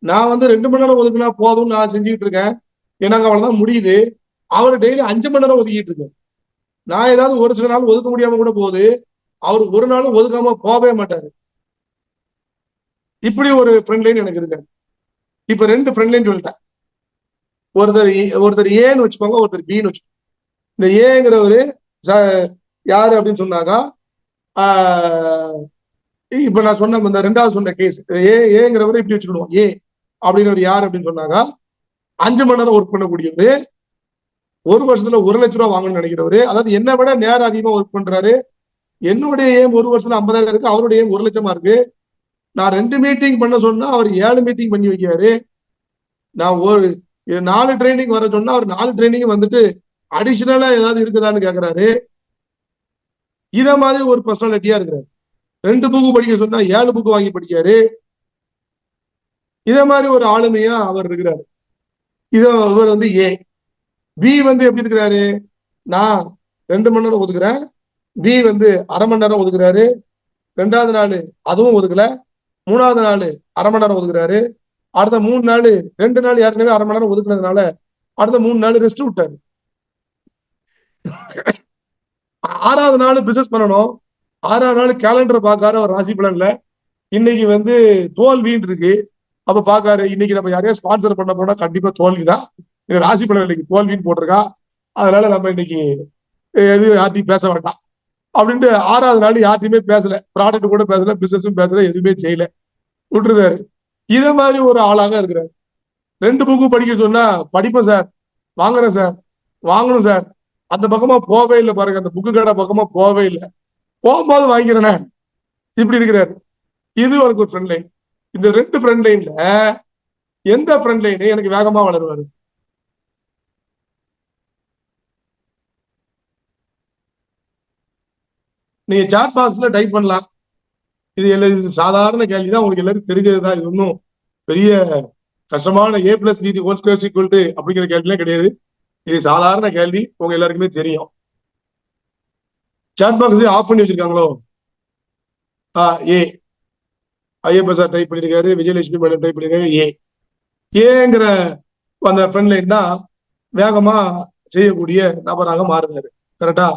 நான் வந்து 2 மணி நேரம் ஒதுக்குனா போதும் நான் செஞ்சுட்டு இருக்கேன், எனக்கு அவ்வளவுதான் முடியுது. அவர் டெய்லி 5 மணி நேரம் ஒதுக்கிட்டு இருக்கு. நான் ஏதாவது ஒரு சில நாள் ஒதுக்க முடியாம கூட போகுது, அவர் ஒரு நாளும் ஒதுக்காம போகவே மாட்டாரு. இப்படி ஒரு ஃப்ரெண்ட் லைன் எனக்கு இருக்கு. இப்ப 2 ஃப்ரெண்ட் லைன் சொல்லிட்டேன். ஒருத்தர் ஏன்னு வச்சுக்கோங்க, ஒருத்தர் பின்னு வச்சுக்கோங்க. இந்த ஏங்கிறவரு யாரு அப்படின்னு சொன்னாக்கா, இப்ப நான் சொன்ன இந்த 2வது சொன்ன கேஸ் ஏங்கிறவரு இப்படி வச்சுக்கணும். ஏ அப்படின்னு யாரு அப்படின்னு சொன்னாக்கா, 5 மணி நேரம் ஒர்க் பண்ணக்கூடியவரு, ஒரு வருஷத்துல 1 லட்சம் ரூபாய் வாங்கணும்னு நினைக்கிறவரு. அதாவது என்ன விட நேரம் அதிகமா ஒர்க் பண்றாரு. என்னுடைய ஏம் ஒரு வருஷத்துல 50,000 இருக்கு, அவருடைய ஏம் 1 லட்சமா இருக்கு. நான் 2 மீட்டிங் பண்ண சொன்னா அவர் 7 மீட்டிங் பண்ணி வைக்கிறாரு. நான் ஒரு 4 ட்ரைனிங் வர சொன்னா அவர் 4 ட்ரைனிங் வந்துட்டு அடிஷனலா ஏதாவது இருக்குதான்னு கேக்குறாரு. இத மாதிரி ஒரு பர்சனாலிட்டியா இருக்கிறாரு. 2 புக்கு படிக்க சொன்னா 7 புக்கு வாங்கி படிக்காரு. இத மாதிரி ஒரு ஆளுமையா அவர் இருக்கிறாரு. இவர் வந்து ஏ. பி வந்து எப்படி இருக்கிறாரு, நான் 2 மணி நேரம் ஒதுக்குறேன், பி வந்து அரை மணி நேரம் ஒதுக்குறாரு. 2வது நாள் அதுவும் ஒதுக்கல, 3வது நாள் அரை மணி நேரம் ஒதுக்குறாரு. அடுத்த 3 நாள் 2 நாள் ஏற்கனவே அரை மணி நேரம் ஒதுக்குனதுனால அடுத்த 3 நாள் ரெஸ்ட் விட்டாரு. 6வது நாள் பிசினஸ் பண்ணணும். 6வது நாள் கேலண்டரை பார்க்காரு, அவர் ராசி பலன்ல இன்னைக்கு வந்து தோல்வின்னு இருக்கு. அப்ப பாக்காரு, இன்னைக்கு நம்ம யாரையா ஸ்பான்சர் பண்ண போனா கண்டிப்பா தோல்விதான், ராசி பலன் இன்னைக்கு தோல்வின்னு போட்டிருக்கா, அதனால நம்ம இன்னைக்கு எதுவும் யார்ட்டையும் பேச வேண்டாம் அப்படின்ட்டு 6வது நாள் யார்ட்டையுமே பேசல, ப்ராடக்ட் கூட பேசல, பிசினஸும் பேசல, எதுவுமே செய்யல, விட்டுருந்தாரு. இத மாதிரி ஒரு ஆளாக இருக்கிறாரு. 2 புக்கு படிக்க சொன்னா படிப்பேன் சார், வாங்குறேன் சார், வாங்கணும் சார், அந்த பக்கமா போவே இல்லை பாருங்க, அந்த புக்கு கடை பக்கமா போவே இல்லை, போகும்போது வாங்கிக்கிறேனே, இப்படி இருக்கிறாரு. இது ஒரு ஃப்ரெண்ட் லைன். இந்த 2 ஃப்ரெண்ட் லைன்ல எந்த ஃப்ரெண்ட் லைன் எனக்கு வேகமா வளருவாரு? நீங்க சாட் பாக்ஸ்ல டைப் பண்ணலாம். இது சாதாரண கேள்விதான், உங்களுக்கு எல்லாருக்கும் தெரிஞ்சதுதான். இது ஒன்றும் பெரிய கஷ்டமான A+B whole square equal to அப்படிங்கிற கேள்விலாம் கிடையாது. இது சாதாரண கேள்வி, உங்க எல்லாருக்குமே தெரியும். சாட் பாக்ஸ் ஆஃப் பண்ணி வச்சிருக்காங்களோ? ஏ ஐயப்ப சார் டைப் பண்ணிருக்காரு, விஜயலட்சுமி மேடம் டைப் பண்ணிருக்காரு. ஏங்கிற அந்த ஃப்ரெண்ட் லைன் தான் வேகமா செய்யக்கூடிய நபராக மாறுறாரு. கரெக்டா?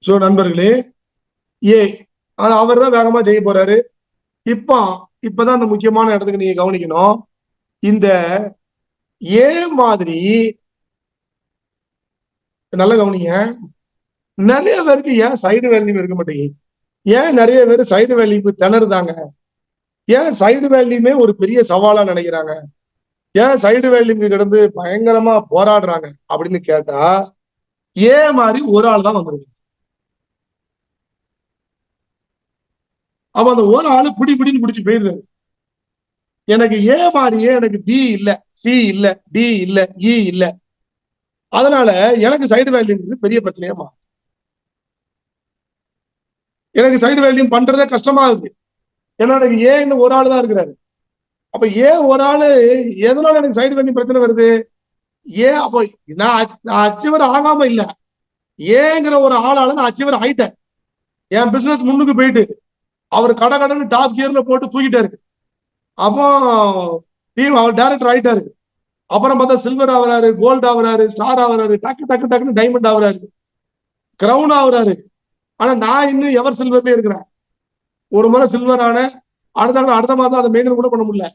சோ நண்பர்களே, ஏ அவர் தான் வேகமா செய்ய போறாரு. இப்பதான் அந்த முக்கியமான இடத்துக்கு நீங்க கவனிக்கணும். இந்த ஏ மாதிரி நல்ல கவனிங்க, நிறைய பேருக்கு ஏன் சைடு வேல்யூ இருக்க மாட்டேங்குது? ஏன் நிறைய பேர் சைடு வேல்யூ திணறுதாங்க? ஏன் சைடு வேல்யூமே ஒரு பெரிய சவாலா நினைக்கிறாங்க? ஏன் சைடு வேல்யூக்கு கிடந்து பயங்கரமா போராடுறாங்க அப்படின்னு கேட்டா, ஏ மாதிரி ஒரு ஆள் தான் வந்திருக்கு. அப்ப அந்த ஒரு ஆளு பிடின்னு பிடிச்சு போயிருந்தாரு. எனக்கு ஏ மாதிரியே எனக்கு பி இல்ல, சி இல்ல, டி இல்ல, இ இல்ல. அதனால எனக்கு சைடு வேல்யூ பெரிய பிரச்சனையாமா. எனக்கு சைடு வேல்யூ பண்றதே கஷ்டமா இருக்கு. ஏன்னா எனக்கு ஏன்னு ஒரு ஆள் தான் இருக்கிறாரு. அப்ப ஏன் ஒரு ஆளு எதனால எனக்கு சைடு வேல்யூ பிரச்சனை வருது? ஏன் அப்ப நான் அச்சீவர் ஆகாம இல்ல, ஏங்கிற ஒரு ஆளால நான் அச்சீவர் ஆயிட்டேன். என் பிசினஸ் முன்னுக்கு போயிட்டு அவர் கடன்னு டாப் கியர்ல போட்டு தூக்கிட்டாரு. அப்போ டீம் அவர் டைரக்டர் ஆயிட்டாரு. அப்புறம் பார்த்தா சில்வர் ஆகுறாரு, கோல்டு ஆகுறாரு, ஸ்டார் ஆகுறாரு, டக்குன்னு டைமண்ட் ஆகுறாரு, கிரவுன் ஆகுறாரு. ஆனா நான் இன்னும் எவர் சில்வர்லயே இருக்கிறேன். ஒரு முறை சில்வர் ஆன அடுத்த மாதம் அதை மெயின்டைன் கூட பண்ண முடியல.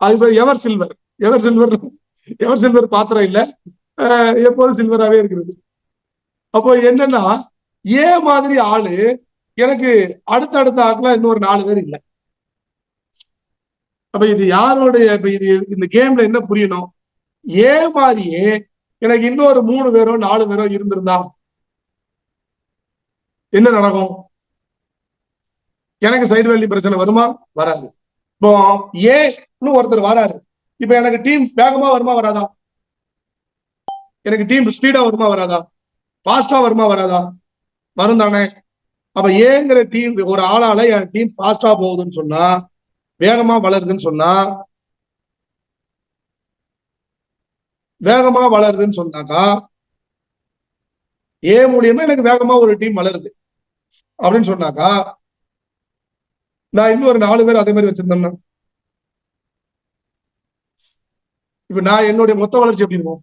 அது பேர் எவர் சில்வர். எவர் சில்வர் பாத்திரம் இல்ல, எப்போதும் சில்வராவே இருக்கிறது. அப்போ என்னன்னா, ஏ மாதிரி ஆளு எனக்கு அடுத்த ஆட்கள் இன்னொரு 4 பேர் இல்லை. அப்ப இது யாருடைய, இது இந்த கேம்ல என்ன புரியணும்? ஏ மாதிரியே எனக்கு இன்னொரு 3 பேரோ 4 பேரோ இருந்திருந்தா என்ன நடக்கும்? எனக்கு சைடு வேல்யூ பிரச்சனை வருமா? வராது. இப்போ ஏன்னு ஒருத்தர் வராரு, இப்ப எனக்கு டீம் வேகமா வருமா வராதா? எனக்கு டீம் ஸ்பீடா வருமா வராதா? ஃபாஸ்டா வருமா வராதா? வரும் தானே. அப்ப ஏங்கிற டீம் ஒரு ஆளால என் டீம் ஃபாஸ்டா போகுதுன்னு சொன்னா, வேகமா வளருதுன்னு சொன்னாக்கா, ஏ மூலியமா எனக்கு வேகமா ஒரு டீம் வளருது அப்படின்னு சொன்னாக்கா, நான் இன்னும் ஒரு 4 பேர் அதே மாதிரி வச்சிருந்தேன்னா, இப்ப நான் என்னுடைய மொத்த வளர்ச்சி எப்படி இருக்கும்?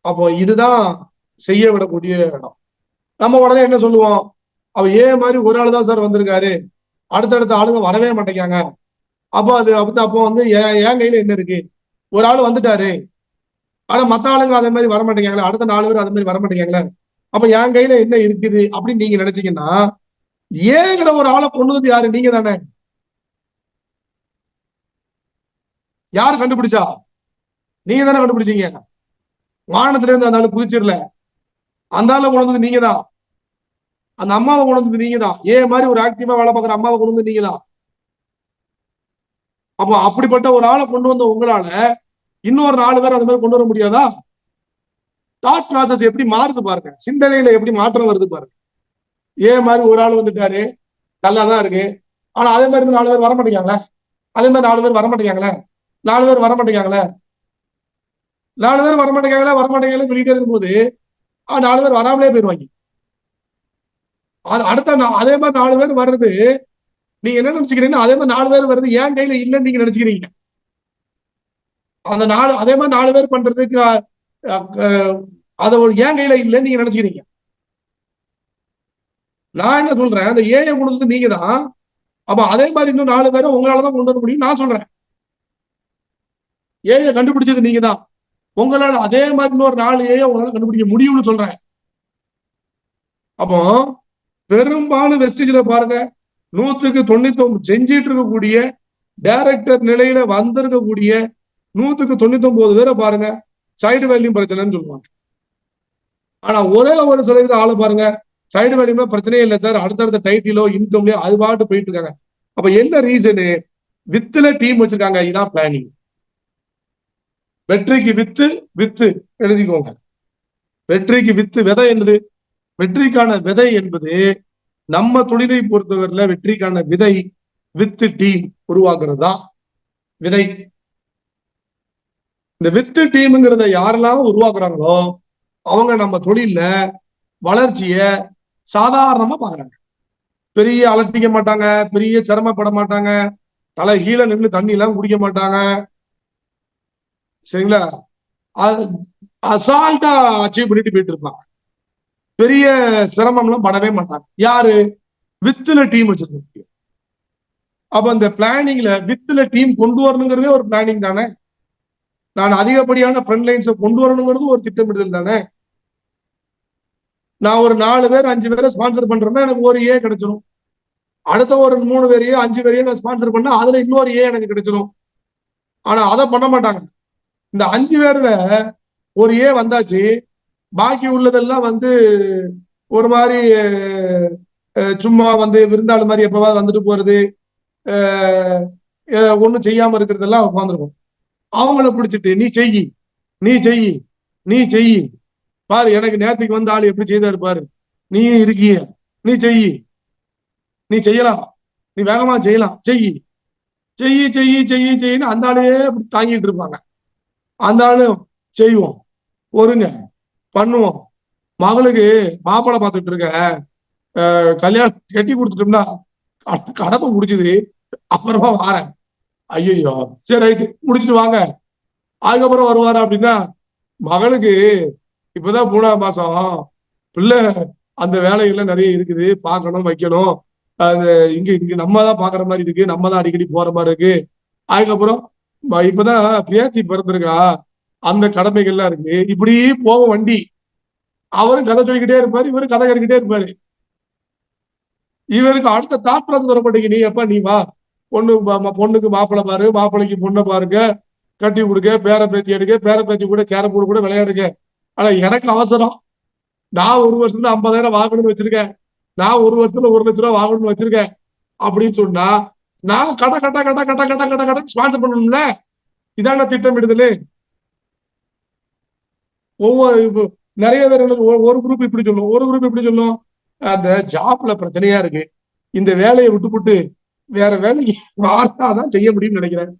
அப்போ இதுதான் செய்ய விடக்கூடிய இடம். நம்ம உடனே என்ன சொல்லுவோம்? அவ ஏ மாதிரி ஒரு ஆள் தான் சார் வந்திருக்காரு, அடுத்தடுத்த ஆளுங்க வரவே மாட்டேங்காங்க. அப்போ வந்து என் கையில என்ன இருக்கு? ஒரு ஆள் வந்துட்டாரு, ஆனா மத்த ஆளுங்க அதே மாதிரி வர மாட்டேங்காங்களே, அடுத்த 4 பேர் அதே மாதிரி வர மாட்டேங்காங்களே, அப்ப என் கையில என்ன இருக்குது அப்படின்னு நீங்க நினைச்சீங்கன்னா, ஏங்கிற ஒரு ஆளை கொண்டு வந்து யாரு? நீங்க தானே. யாரு கண்டுபிடிச்சா? நீங்க தானே கண்டுபிடிச்சீங்க. வானத்துல இருந்து அந்த ஆளு குதிச்சிடல, அந்த ஆளை கொண்டு வந்து நீங்க தான். அந்த அம்மாவை கொண்டு வந்து நீங்க தான். மாதிரி ஒரு ஆக்டிவா வேலை பார்க்குற அம்மாவை கொண்டு வந்து நீங்க தான். அப்போ அப்படிப்பட்ட ஒரு ஆளை கொண்டு வந்த உங்களால இன்னொரு 4 பேர் அது மாதிரி கொண்டு வர முடியாதா? தாட் ப்ராசஸ் எப்படி மாறுது பாருங்க, சிந்தனையில எப்படி மாற்றம் வருது பாருங்க. மாதிரி ஒரு ஆள் வந்துட்டாரு, நல்லாதான் இருக்கு, ஆனா அதே மாதிரி 4 பேர் வர மாட்டேங்காங்களே, அதே மாதிரி 4 பேர் வர மாட்டேங்காங்களே, 4 பேர் வர மாட்டேங்காங்களே, 4 பேர் வர மாட்டேங்காங்களே சொல்லிட்டே இருக்கும்போது 4 பேர் வராமலே போயிருவாங்க. அடுத்த அதே மாதிரி 4 பேர் வர்றது நீங்க என்ன நினைச்சுக்கிறீங்கன்னா, அதே மாதிரி 4 பேர் வருது ஏன் கையில இல்லைன்னு நீங்க நினைச்சுக்கிறீங்க. அந்த அதே மாதிரி 4 பேர் பண்றதுக்கு அதை ஏன் கையில இல்லைன்னு நீங்க நினைச்சுக்கிறீங்க. நான் என்ன சொல்றேன், அந்த ஏஐ கொண்டு நீங்க தான். அப்ப அதே மாதிரி இன்னும் 4 பேரை உங்களாலதான் கொண்டு வர முடியும் நான் சொல்றேன். ஏஐ கண்டுபிடிச்சது நீங்க தான், உங்களால அதே மாதிரி இன்னொரு 4 ஏஐ உங்களால கண்டுபிடிக்க முடியும்னு சொல்றேன். அப்போ பெரும்பாலும் வெஸ்டிஜ்ல பாருங்க, 100க்கு 99 செஞ்சிட்டு இருக்கக்கூடிய டைரக்டர் நிலையில வந்திருக்கக்கூடிய 100க்கு 99 பேரை பாருங்க, சைடு வேல்யூ பிரச்சனைன்னு சொல்லுவாங்க. ஆனா ஒரே ஒரு சதவீதம் ஆளை பாருங்க, சைடு வேல்யூ பிரச்சனையே இல்லை சார், அடுத்தடுத்த டைட்டிலோ இன்கம்லயோ அது பாட்டு போயிட்டு இருக்காங்க. அப்ப என்ன ரீசனு? வித்துல டீம் வச்சிருக்காங்க, இதான் பிளானிங். வெற்றிக்கு வித்து வித்து எழுதிக்கோங்க. வெற்றிக்கு வித்து விதை என்பது வெற்றிக்கான விதை என்பது நம்ம தொழிலை பொறுத்தவரையில வெற்றிக்கான விதை வித்து டீம் உருவாக்குறது தான் விதை. இந்த வித்து டீம்ங்கிறத யாரெல்லாம் உருவாக்குறாங்களோ அவங்க நம்ம தொழில வளர்ச்சிய சாதாரணமா பாக்குறாங்க. பெரிய அலட்டிக்க மாட்டாங்க, பெரிய சிரமப்பட மாட்டாங்க, தலை கீழே நின்று தண்ணி எல்லாம் குடிக்க மாட்டாங்க. சரிங்களா? அசால்ட்டா அச்சீவ் பண்ணிட்டு போயிட்டு இருப்பாங்க. பெரிய சிரமம் எல்லாம் படவே மாட்டாங்க. யாரு? வித்துல டீம் வச்சிருக்க. அப்ப அந்த பிளானிங்ல வித்துல டீம் கொண்டு வரணுங்கிறதே ஒரு பிளானிங் தானே. நான் அதிகப்படியான ஃப்ரண்ட் லைன்ஸை கொண்டு வரணுங்கிறது ஒரு திட்டமிடுதல் தானே. நான் ஒரு 4 பேர் 5 பேரை ஸ்பான்சர் பண்றேன்னா எனக்கு ஒரு ஏ கிடைச்சிடும். அடுத்த ஒரு 3 பேரையோ 5 பேரையோ நான் ஸ்பான்சர் பண்ணா அதுல இன்னொரு ஏ எனக்கு கிடைச்சிடும். ஆனா அதை பண்ண மாட்டாங்க. இந்த 5 பேர்ல ஒரு ஏ வந்தாச்சு, பாக்கி உள்ளதெல்லாம் வந்து ஒரு மாதிரி சும்மா வந்து விருந்தாளு மாதிரி எப்பவாவது வந்துட்டு போறது, ஒண்ணும் செய்யாம இருக்கிறதெல்லாம் உட்காந்துருக்கும். அவங்கள பிடிச்சிட்டு நீ செய் நீ செய் நீ செய், பாரு எனக்கு நேரத்துக்கு வந்த ஆள் எப்படி செய்தாரு பாரு, நீ இருக்கிய நீ செய், நீ செய்யலாம், நீ வேகமா செய்யலாம், செய் செய் செய் செய் செய்யின்னு அந்த ஆளையே அப்படி தாங்கிட்டு இருப்பாங்க. அந்த ஆளு செய்வோம், ஒருங்க பண்ணுவோம், மகளுக்கு மாப்பிள்ளை பார்த்துட்டு இருக்க, கல்யாணம் கட்டி கொடுத்துட்டோம்னா கடமை முடிச்சுது, அப்புறமா வாரேன். ஐயோ சரி ரைட்டு முடிச்சுட்டு வாங்க, அதுக்கப்புறம் வருவாரு அப்படின்னா மகளுக்கு இப்பதான் 3ஆம் மாசம், பிள்ளை அந்த வேலைகள்லாம் நிறைய இருக்குது, பார்க்கணும் வைக்கணும், அது இங்க நம்ம தான் பாக்குற மாதிரி இருக்கு, நம்ம தான் அடிக்கடி போற மாதிரி இருக்கு. அதுக்கப்புறம் இப்பதான் பேத்தி பிறந்திருக்கா, அந்த கடமைகள்லாம் இருக்கு. இப்படி போவோம் வண்டி. அவரும் கதை சொல்லிக்கிட்டே இருப்பாரு, இவரும் கதை கேட்டுக்கிட்டே இருப்பாரு. இவருக்கு அடுத்த தாட் ப்ராசஸ் வர மாட்டேங்க. நீ எப்ப நீ வா, பொண்ணுக்கு மாப்பிள்ளை பாரு, மாப்பிள்ளைக்கு பொண்ணை பாருங்க, கட்டி கொடுக்க, பேர பேத்தி எடுக்க, பேர பேத்தி கூட கேரம் போர்டு கூட விளையாடுங்க. ஆனா எனக்கு அவசரம், நான் ஒரு வருஷத்துல 50,000 வாங்கணும்னு வச்சிருக்கேன், நான் ஒரு வருஷத்துல 1,00,000 வாங்கணும்னு வச்சிருக்கேன் அப்படின்னு சொன்னா நான் கட்ட கட்ட கட்ட கட்ட கட்ட கட்ட கட்ட ஸ்பான்சர் பண்ணணும்ல. இதான திட்டமிடுதல். ஒவ்வொரு நிறைய பேர் ஒரு குரூப் இப்படி சொல்லும், ஒரு குரூப் இப்படி சொல்லும், அந்த ஜாப்ல பிரச்சனையா இருக்கு, இந்த வேலையை விட்டுப்புட்டு வேற வேலைக்கு மாறாதான் செய்ய முடியும்னு நினைக்கிறேன்,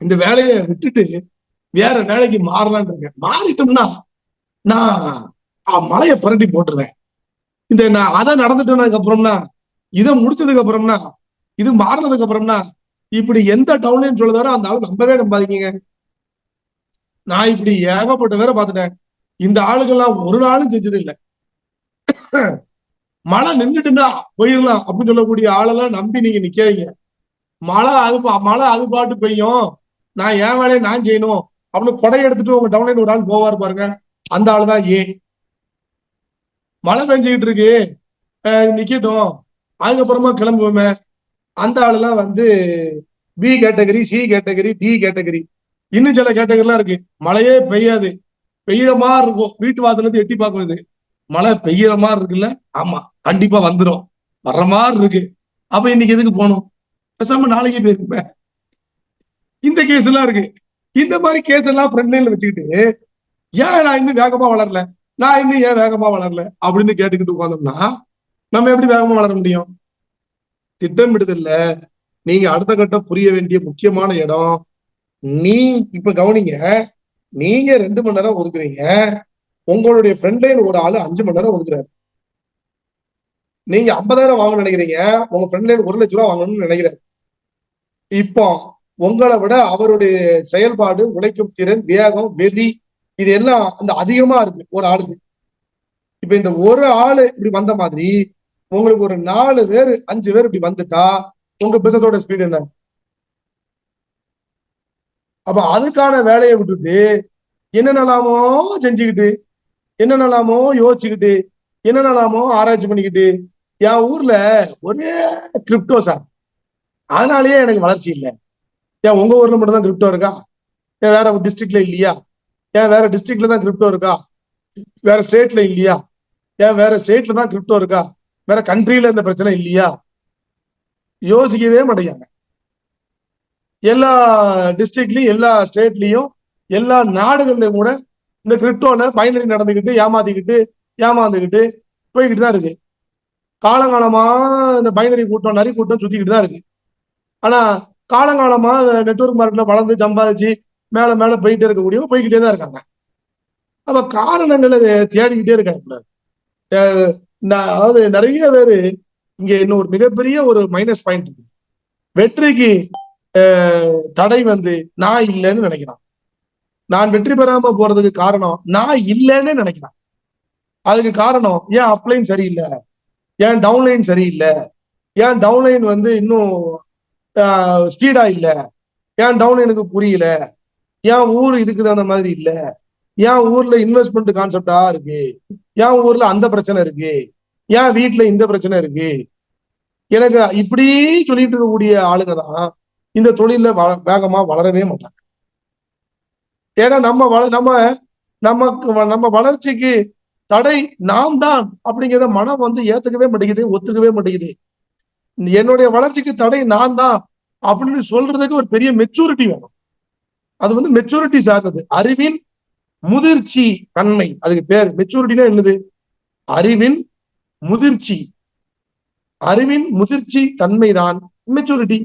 இந்த வேலையை விட்டுட்டு வேற வேலைக்கு மாறலான் இருக்கேன், மாறிட்டோம்னா நான் மலையை புரட்டி போட்டுருவேன், இந்த நான் அதை நடந்துட்டதுக்கு அப்புறம்னா, இதை முடிச்சதுக்கு அப்புறம்னா, இது மாறினதுக்கு அப்புறம்னா, இப்படி எந்த டவுன்லையும் சொல்லுதாரோ அந்த ஆளு நம்பவே நம்பாதீங்க. நான் இப்படி ஏகப்பட்ட வேற பார்த்துட்டேன். இந்த ஆளுகள்லாம் ஒரு நாளும் செஞ்சது இல்லை. மழை நின்றுட்டுன்னா போயிடலாம் அப்படின்னு சொல்லக்கூடிய ஆளெல்லாம் நம்பி நீங்க நிக்காதீங்க. மழை அது பாட்டு பெய்யும், நான் என் வேலையை நான் செய்யணும் அப்படின்னு கொடை எடுத்துட்டு உங்க டவுன்லைன் ஒரு ஆள் போவார் பாருங்க, அந்த ஆளுதான் ஏ. மழை பெஞ்சுக்கிட்டு இருக்கு, நிக்கட்டும், அதுக்கப்புறமா கிளம்புவோமே, அந்த ஆளுலாம் வந்து B category, C category, D category, இன்னும் சில கேட்டகரிலாம் இருக்கு. மழையே பெய்யாது, பெய்யற மாதிரி இருக்கும், வீட்டு வாசல இருந்து எட்டி பார்க்குறது, மழை பெய்யற மாதிரி இருக்குல்ல, ஆமா கண்டிப்பா வந்துடும், வர்ற மாதிரி இருக்கு, அப்ப இன்னைக்கு எதுக்கு போகணும், பேசாம நாளைக்கே போயிருப்பேன். இந்த கேஸ் எல்லாம் இருக்கு. இந்த மாதிரி கேஸ் எல்லாம் ஃப்ரண்ட் லைன்ல வச்சுக்கிட்டு ஏன் நான் இன்னும் வேகமா வளரல, நான் இன்னும் ஏன் வேகமா வளரல அப்படின்னு கேட்டுக்கிட்டு உட்கார்ந்தோம்னா நம்ம எப்படி வேகமா வளர முடியும்? திட்டமிடுதல்ல நீங்க அடுத்த கட்டம் புரிய வேண்டிய முக்கியமான இடம், நீ இப்ப கவனிங்க, நீங்க 2 மணி நேரம் ஒதுக்குறீங்க, உங்களுடைய ஃப்ரெண்ட் லைன் ஒரு ஆளு 5 மணி நேரம் ஒதுக்குறாரு. நீங்க 50,000 வாங்கணும்னு நினைக்கிறீங்க, உங்க ஃப்ரெண்ட் லைன் 1,00,000 வாங்கணும்னு நினைக்கிறாரு. இப்போ உங்களை விட அவருடைய செயல்பாடு, உழைக்கும் திறன், வேகம், வெறி, இது எல்லாம் அந்த அதிகமா இருக்கு ஒரு ஆளுக்கு. இப்ப இந்த ஒரு ஆளு இப்படி வந்த மாதிரி உங்களுக்கு ஒரு 4 பேர் 5 பேர் இப்படி வந்துட்டா உங்க பிசினஸோட ஸ்பீடு என்ன? அப்ப அதுக்கான வேலையை விட்டுட்டு என்னென்னலாமோ செஞ்சுக்கிட்டு, என்னென்னலாமோ யோசிச்சுக்கிட்டு, என்னென்னலாமோ ஆராய்ச்சி பண்ணிக்கிட்டு, என் ஊர்ல ஒரே கிரிப்டோ சார், அதனாலயே எனக்கு வளர்ச்சி இல்லை. ஏன் உங்க ஊர்ல மட்டும் தான் கிரிப்டோ இருக்கா? ஏன் வேற டிஸ்ட்ரிக்ட்ல இல்லையா? ஏன் வேற டிஸ்ட்ரிக்ட்ல தான் கிரிப்டோ இருக்கா? வேற ஸ்டேட்ல இல்லையா? ஏன் வேற ஸ்டேட்ல தான் கிரிப்டோ இருக்கா? வேற கண்ட்ரில இந்த பிரச்சனை இல்லையா? யோசிக்கவே மாட்டேங்க. எல்லா டிஸ்ட்ரிக்ட்லயும் எல்லா ஸ்டேட்லயும் எல்லா நாடுகள்லயும் கூட இந்த கிரிப்டோல பைனரி நடந்துகிட்டு ஏமாந்துகிட்டு போய்கிட்டு தான் இருக்கு. காலங்காலமா இந்த பைனரி கூட்டம் நரி கூட்டம் சுத்திக்கிட்டு தான் இருக்கு. ஆனா காலங்காலமா நெட்வொர்க் மார்க்கெட்ல வளர்ந்து சம்பாதிச்சு மேல மேல போயிட்டே இருக்கக்கூடியவங்க போய்கிட்டே தான் இருக்காங்க. அப்ப காரணங்களை தேடிக்கிட்டே இருக்காங்க. அதாவது நிறைய பேரு இங்க இன்னும் ஒரு மிகப்பெரிய ஒரு மைனஸ் பாயிண்ட் இருக்கு. வெற்றிக்கு தடை நான் இல்லைன்னு நினைக்கிறான். நான் வெற்றி பெறாம போறதுக்கு காரணம் நான் இல்லைன்னு நினைக்கிறான். அதுக்கு காரணம் ஏன் அப்லைன் சரியில்லை, ஏன் டவுன்லைன் சரியில்லை, ஏன் டவுன்லைன் இன்னும் ஸ்பீடா இல்ல, ஏன் டவுன்லைனுக்கு புரியல, ஏன் ஊர் இதுக்கு அந்த மாதிரி இல்ல, ஏன் ஊர்ல இன்வெஸ்ட்மெண்ட் கான்செப்டா இருக்கு, ஏன் ஊர்ல அந்த பிரச்சனை இருக்கு, ஏன் வீட்டுல இந்த பிரச்சனை இருக்கு. எனக்கு இப்படி சொல்லிட்டு இருக்கக்கூடிய ஆளுங்க தான் இந்த தொழில வேகமா வளரவே மாட்டாங்க. ஏன்னா நம்ம வளர்ச்சிக்கு தடை நாம் தான் அப்படிங்கிறத மனம் ஏத்துக்கவே மாட்டேங்குது, ஒத்துக்கவே மாட்டேங்குது. என்னுடைய வளர்ச்சிக்கு தடை நான் தான் அப்படின்னு சொல்றதுக்கு ஒரு பெரிய மெச்சூரிட்டி வேணும். அது மெச்சூரிட்டி சார்ந்தது, அறிவின் முதிர்ச்சி தன்மை. அதுக்கு பேர் மெச்சூரிட்டினா என்னது? அறிவின் முதிர்ச்சி. அறிவின் முதிர்ச்சி தன்மைதான் மெச்சூரிட்டி.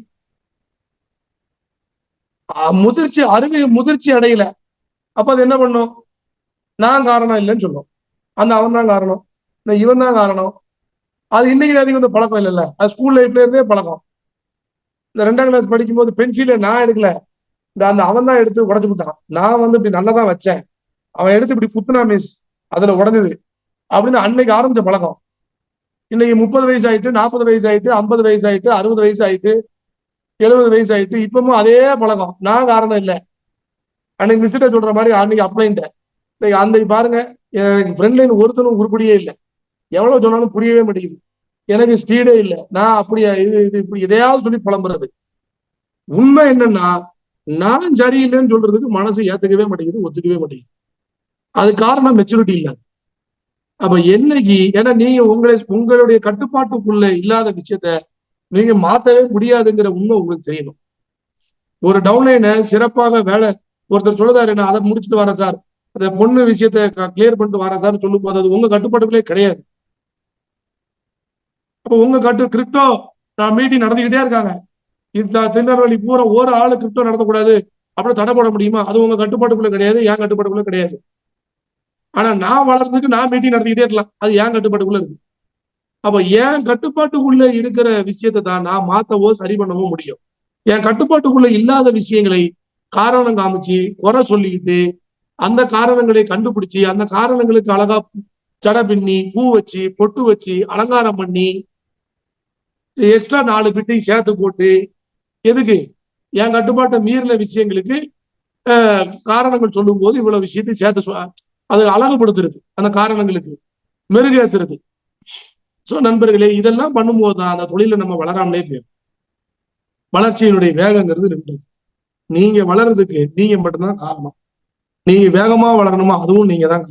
அறிவின் முதிர்ச்சி அடையல, அப்ப அது என்ன பண்ணும்? நான் காரணம் இல்லைன்னு சொல்லும். அவன் தான் காரணம், இவன் தான் காரணம். அது இன்னைக்கு அதிகம் பழக்கம் இல்லைல்ல, அது ஸ்கூல் லைஃப்ல இருந்தே பழக்கம். இந்த 2ஆம் கிளாஸ் படிக்கும் போது பென்சில நான் எடுக்கல, அவன் தான் எடுத்து உடச்சு விட்டான். நான் இப்படி நல்லதான் வச்சேன், அவன் எடுத்து இப்படி குத்துனா மிஸ் அதுல உடஞ்சது அப்படின்னு அன்னைக்கு ஆரம்பிச்ச பழக்கம். இன்னைக்கு 30 வயசு ஆயிட்டு, 40 வயசு ஆயிட்டு, 50 வயசு ஆயிட்டு, 60 வயசு ஆயிட்டு, 70 வயசு ஆயிட்டு, இப்பவும் அதே பழக்கம். நான் காரணம் இல்லை. அன்னைக்கு மிஸ்கிட்ட சொல்ற மாதிரி அன்னைக்கு அப்ளைன்ட்ட அந்த பாருங்க, எனக்கு ஃப்ரெண்ட் லைன் ஒருத்தனும் உருப்படியே இல்லை, எவ்வளவு சொன்னாலும் புரியவே மாட்டேங்குது, எனக்கு ஸ்பீடே இல்லை, நான் அப்படியா இது இப்படி எதையாவது சொல்லி புலம்புறது. உண்மை என்னன்னா நான் சரியில்லைன்னு சொல்றதுக்கு மனசு ஏத்துக்கவே மாட்டேங்குது, ஒத்துக்கவே மாட்டேங்குது. அது காரணம் மெச்சூரிட்டி இல்லை. அப்ப என்னைக்கு, ஏன்னா நீங்க உங்களுடைய கட்டுப்பாட்டுக்குள்ள இல்லாத விஷயத்த நீங்க மாத்தவே முடியாதுங்கிற உண்மை உங்களுக்கு தெரியணும். ஒரு டவுன்லைனை சிறப்பாக வேலை ஒருத்தர் சொல்லுதாரு, நான் அதை முடிச்சுட்டு வரேன் சார், அந்த பொண்ணு விஷயத்த கிளியர் பண்ணிட்டு வரேன் சார் சொல்லும் போது அது உங்க கட்டுப்பாட்டுக்குள்ளே கிடையாது. அப்ப உங்க கிரிப்டோ மீட்டிங் நடந்துகிட்டே இருக்காங்க, திருநெல்வேலி பூரா ஒரு ஆளு கிரிப்டோ நடத்தக்கூடாது அப்படி தடை போட முடியுமா? அது உங்க கட்டுப்பாட்டுக்குள்ள கிடையாது, என் கட்டுப்பாட்டுக்குள்ள கிடையாது. ஆனா நான் வளர்றதுக்கு நான் மீட்டிங் நடத்திக்கிட்டே இருக்கலாம், அது என் கட்டுப்பாட்டுக்குள்ள இருக்கு. அப்ப என் கட்டுப்பாட்டுக்குள்ள இருக்கிற விஷயத்தை தான் நான் மாத்தவோ சரி பண்ணவோ முடியும். என் கட்டுப்பாட்டுக்குள்ள இல்லாத விஷயங்களை காரணம் காமிச்சு குறை சொல்லிக்கிட்டு அந்த காரணங்களை கண்டுபிடிச்சு அந்த காரணங்களுக்கு அழகா ஜடை பின்னி பூ வச்சு பொட்டு வச்சு அலங்காரம் பண்ணி எக்ஸ்ட்ரா 4 பிட்டையும் சேர்த்து போட்டு எதுக்கு? என் கட்டுப்பாட்டை மீறின விஷயங்களுக்கு காரணங்கள் சொல்லும் போது இவ்வளவு விஷயத்தையும் சேர்த்து அது அழகுபடுத்துறது, அந்த காரணங்களுக்கு மெருகேத்துறது. சோ நண்பர்களே, இதெல்லாம் பண்ணும்போதுதான் அந்த தொழில நம்ம வளராமலே போயிடும். வளர்ச்சியினுடைய வேகங்கிறது நின்றது. நீங்க வளர்றதுக்கு நீங்க மட்டும்தான் காரணம். நீங்க வேகமா வளரணுமா, அதுவும் நீங்க தான்.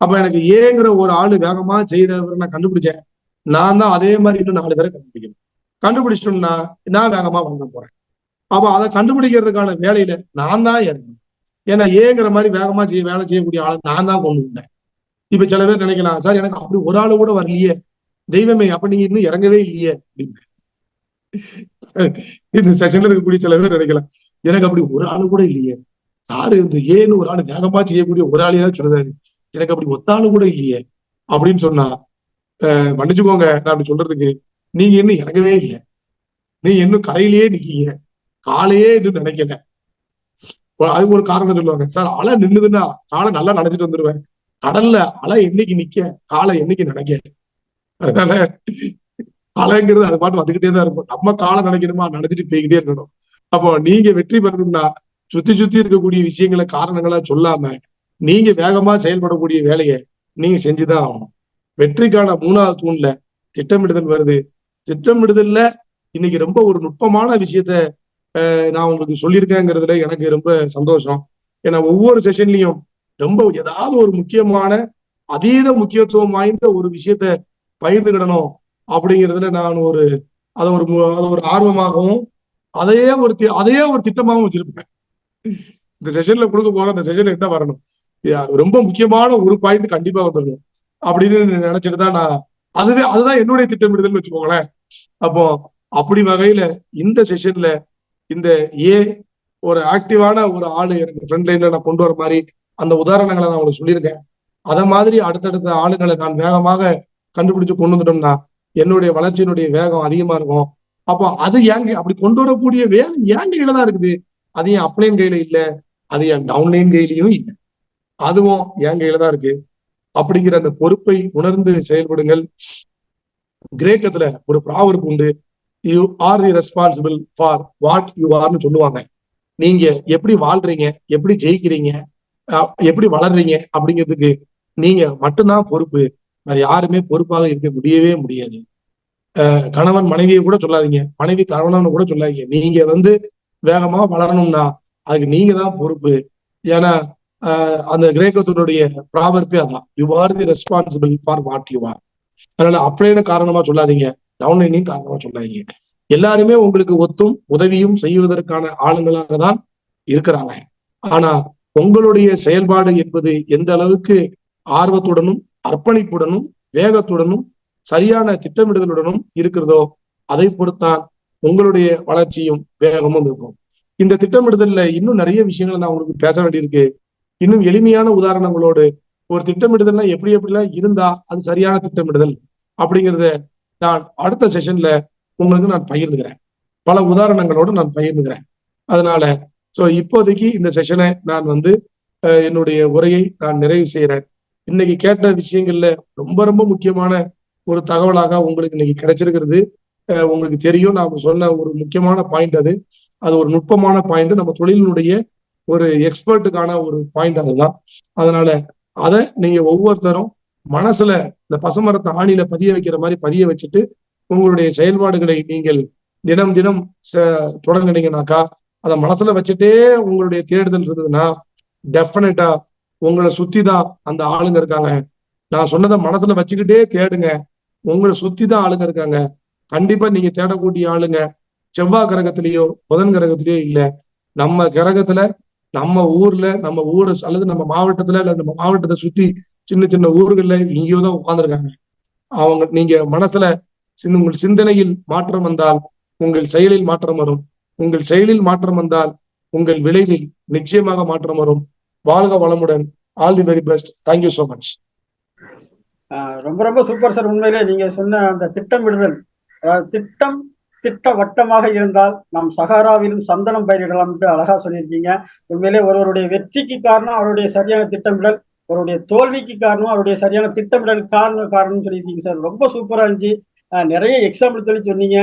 அப்ப எனக்கு ஏங்கிற ஒரு ஆளு வேகமா செய்தவரை நான் கண்டுபிடிச்சேன், நான் தான் அதே மாதிரி இன்னும் 4 பேரை கண்டுபிடிக்கணும். கண்டுபிடிச்சிட்டோம்னா நான் வேகமா வளர போறேன். அப்ப அதை கண்டுபிடிக்கிறதுக்கான வேலையில நான் தான் இறங்கணும். ஏன்னா ஏங்கிற மாதிரி வேகமா வேலை செய்யக்கூடிய ஆளை நான் தான் கொண்டு வந்தேன். இப்ப சில பேர் நினைக்கலாம், சார் எனக்கு அப்படி ஒரு ஆளு கூட வரலையே, தெய்வமே அப்ப நீங்க இன்னும் இறங்கவே இல்லையே அப்படின்னு. இந்த செஷன்ல இருக்கக்கூடிய சில பேர் நினைக்கலாம், எனக்கு அப்படி ஒரு ஆளு கூட இல்லையே, யாரு இந்த ஏன்னு ஒரு ஆளு வேகமா செய்யக்கூடிய ஒரு ஆளையா சொல்றாரு, எனக்கு அப்படி ஒத்தாளு கூட இல்லையே அப்படின்னு சொன்னா மன்னிச்சுக்கோங்க, நான் அப்படி சொல்றதுக்கு, நீங்க இன்னும் இறங்கவே இல்லை, நீங்க இன்னும் கரையிலேயே நிக்கீங்க, காலையே இன்னும் நினைக்கல. அதுக்கு ஒரு காரணம் சொல்லுவாங்க, சார் அலை நின்னுதுன்னா காலை நல்லா நினைச்சிட்டு வந்துருவேன், கடல்ல அலை என்னைக்கு நிக்க காலை என்னைக்கு நினைக்க. அதனால அலைங்கிறது அது பாட்டு வந்துகிட்டே தான் இருக்கும், நம்ம காலை நினைக்கணுமா நினைச்சிட்டு போய்கிட்டே இருக்கணும். அப்போ நீங்க வெற்றி பெறணும்னா சுத்தி இருக்கக்கூடிய விஷயங்களை காரணங்களா சொல்லாம நீங்க வேகமா செயல்படக்கூடிய வேலையை நீங்க செஞ்சுதான் ஆகணும். வெற்றிக்கான 3வது தூண்ல திட்டமிடுதல் வருது. திட்டமிடுதல்ல இன்னைக்கு ரொம்ப ஒரு நுட்பமான விஷயத்த நான் உங்களுக்கு சொல்லியிருக்கேங்கிறதுல எனக்கு ரொம்ப சந்தோஷம். ஏன்னா ஒவ்வொரு செஷன்லயும் ரொம்ப ஏதாவது ஒரு முக்கியமான அதீத முக்கியத்துவம் வாய்ந்த ஒரு விஷயத்த பகிர்ந்துக்கிடணும் அப்படிங்கிறதுல நான் அதை ஒரு ஆர்வமாகவும் அதையே ஒரு திட்டமாவும் வச்சிருப்பேன். இந்த செஷன்ல கொடுக்க போற அந்த செஷன்ல என்ன வரணும், ரொம்ப முக்கியமான ஒரு பாயிண்ட் கண்டிப்பா வந்துடணும் அப்படின்னு நினைச்சிட்டு தான் நான் அதுதான் என்னுடைய திட்டமிடுதல் வச்சுக்கோங்களேன். அப்போ அப்படி வகையில இந்த செஷன்ல இந்த ஏ ஒரு ஆக்டிவான ஒரு ஆளு எனக்கு ஃப்ரண்ட் லைன்ல நான் கொண்டு வர மாதிரி அந்த உதாரணங்களை நான் உங்களுக்கு சொல்லியிருக்கேன். அத மாதிரி அடுத்தடுத்த ஆளுங்களை நான் வேகமாக கண்டுபிடிச்சு கொண்டு வந்துட்டோம்னா என்னுடைய வளர்ச்சியினுடைய வேகம் அதிகமா இருக்கும். அப்போ அது ஏங்க அப்படி கொண்டு வரக்கூடிய வேலை ஏன் கையில தான் இருக்குது. அது என் அப்ளைன் கையில இல்ல, அது என் டவுன்லைன் கையிலையும் இல்லை, அதுவும் என் கையில தான் இருக்கு. அப்படிங்கிற அந்த பொறுப்பை உணர்ந்து செயல்படுங்கள். கிரேக்கத்துல ஒரு ப்ராவர்ப் உண்டு, you are responsible for what you ஆர்னு சொல்லுவாங்க. நீங்க எப்படி வாழ்றீங்க, எப்படி ஜெயிக்கிறீங்க, எப்படி வளர்றீங்க அப்படிங்கிறதுக்கு நீங்க மட்டும்தான் பொறுப்பு. வேற யாருமே பொறுப்பாக இருக்க முடியவே முடியாது. கணவன் மனைவியை கூட சொல்லாதீங்க, மனைவி கணவன் கூட சொல்லாதீங்க. நீங்க வேகமா வளரணும்னா அதுக்கு நீங்க தான் பொறுப்பு. ஏன்னா அந்த கிரேக்கத்தினுடைய ப்ராவர்பே அதான், you are the responsible for what you are. அதனால அப்படின்னு காரணமா சொல்லாதீங்க, டவுன்லைனையும் காரணமா சொல்லாதீங்க. எல்லாருமே உங்களுக்கு ஒத்தும் உதவியும் செய்வதற்கான ஆளுங்களாக தான் இருக்கிறாங்க. ஆனா உங்களுடைய செயல்பாடு என்பது எந்த அளவுக்கு ஆர்வத்துடனும் அர்ப்பணிப்புடனும் வேகத்துடனும் சரியான திட்டமிடுதலுடனும் இருக்கிறதோ அதை பொறுத்தான் உங்களுடைய வளர்ச்சியும் வேகமும் இருக்கும். இந்த திட்டமிடுதல்ல இன்னும் நிறைய விஷயங்களை நான் உங்களுக்கு பேச வேண்டியிருக்கு. இன்னும் எளிமையான உதாரணங்களோடு ஒரு திட்டமிடுதல்னா எப்படி எப்படிலாம் இருந்தா அது சரியான திட்டமிடுதல் அப்படிங்கிறத நான் அடுத்த செஷன்ல உங்களுக்கு நான் பகிர்ந்துக்கிறேன். பல உதாரணங்களோடு நான் பகிர்ந்துக்கிறேன். அதனால இப்போதைக்கு இந்த செஷனை நான் என்னுடைய உரையை நான் நிறைவு செய்யறேன். இன்னைக்கு கேட்ட விஷயங்கள்ல ரொம்ப ரொம்ப முக்கியமான ஒரு தகவலாக உங்களுக்கு இன்னைக்கு கிடைச்சிருக்கிறது. உங்களுக்கு தெரியும், நாம சொன்ன ஒரு முக்கியமான பாயிண்ட் அது ஒரு நுட்பமான பாயிண்ட், நம்ம தொழிலினுடைய ஒரு எக்ஸ்பர்ட்டுக்கான ஒரு பாயிண்ட் அதுதான். அதனால அதை நீங்க ஒவ்வொருத்தரும் மனசுல இந்த பசுமரத்தை ஆணியில பதிய வைக்கிற மாதிரி பதிய வச்சுட்டு உங்களுடைய செயல்பாடுகளை நீங்கள் தினம் தினம் தொடங்கினீங்கன்னாக்கா அதை மனசுல வச்சுட்டே உங்களுடைய தேடுதல் இருந்ததுன்னா டெஃபினட்டா உங்களை சுத்தி தான் அந்த ஆளுங்க இருக்காங்க. நான் சொன்னதை மனசுல வச்சுக்கிட்டே தேடுங்க, உங்களை சுத்தி தான் ஆளுங்க இருக்காங்க. கண்டிப்பா நீங்க தேடக்கூடிய ஆளுங்க செவ்வாய் கிரகத்திலேயோ புதன் கிரகத்திலேயோ இல்ல, நம்ம கிரகத்துல நம்ம ஊர்ல நம்ம ஊரை அல்லது நம்ம மாவட்டத்துல அல்லது நம்ம மாவட்டத்தை சுத்தி சின்ன சின்ன ஊர்கள்ல இங்கேயோ தான் உட்கார்ந்துருக்காங்க. அவங்க நீங்க மனசுல உங்கள் சிந்தனையில் மாற்றம் வந்தால் உங்கள் செயலில் மாற்றம் வரும், உங்கள் செயலில் மாற்றம் வந்தால் உங்கள் விளைவில் நிச்சயமாக மாற்றம் வரும். வாழ்க வளமுடன். All the very best. Thank you so much. ரொம்ப ரொம்ப சூப்பர் சார். உண்மையிலே நீங்க சொன்ன அந்த திட்டமிடுதல், அதாவது திட்ட வட்டமாக இருந்தால் நாம் சகாராவிலும் சந்தனம் பயிரிடலாம் என்று அழகா சொல்லியிருக்கீங்க. உண்மையிலே ஒருவருடைய வெற்றிக்கு காரணம் அவருடைய சரியான திட்டமிடல், அவருடைய தோல்விக்கு காரணம் அவருடைய சரியான திட்டமிடல் காரணம்னு சொல்லியிருக்கீங்க சார். ரொம்ப சூப்பரா இருந்துச்சு. நிறைய எக்ஸாம்பிள் சொல்லி சொன்னீங்க.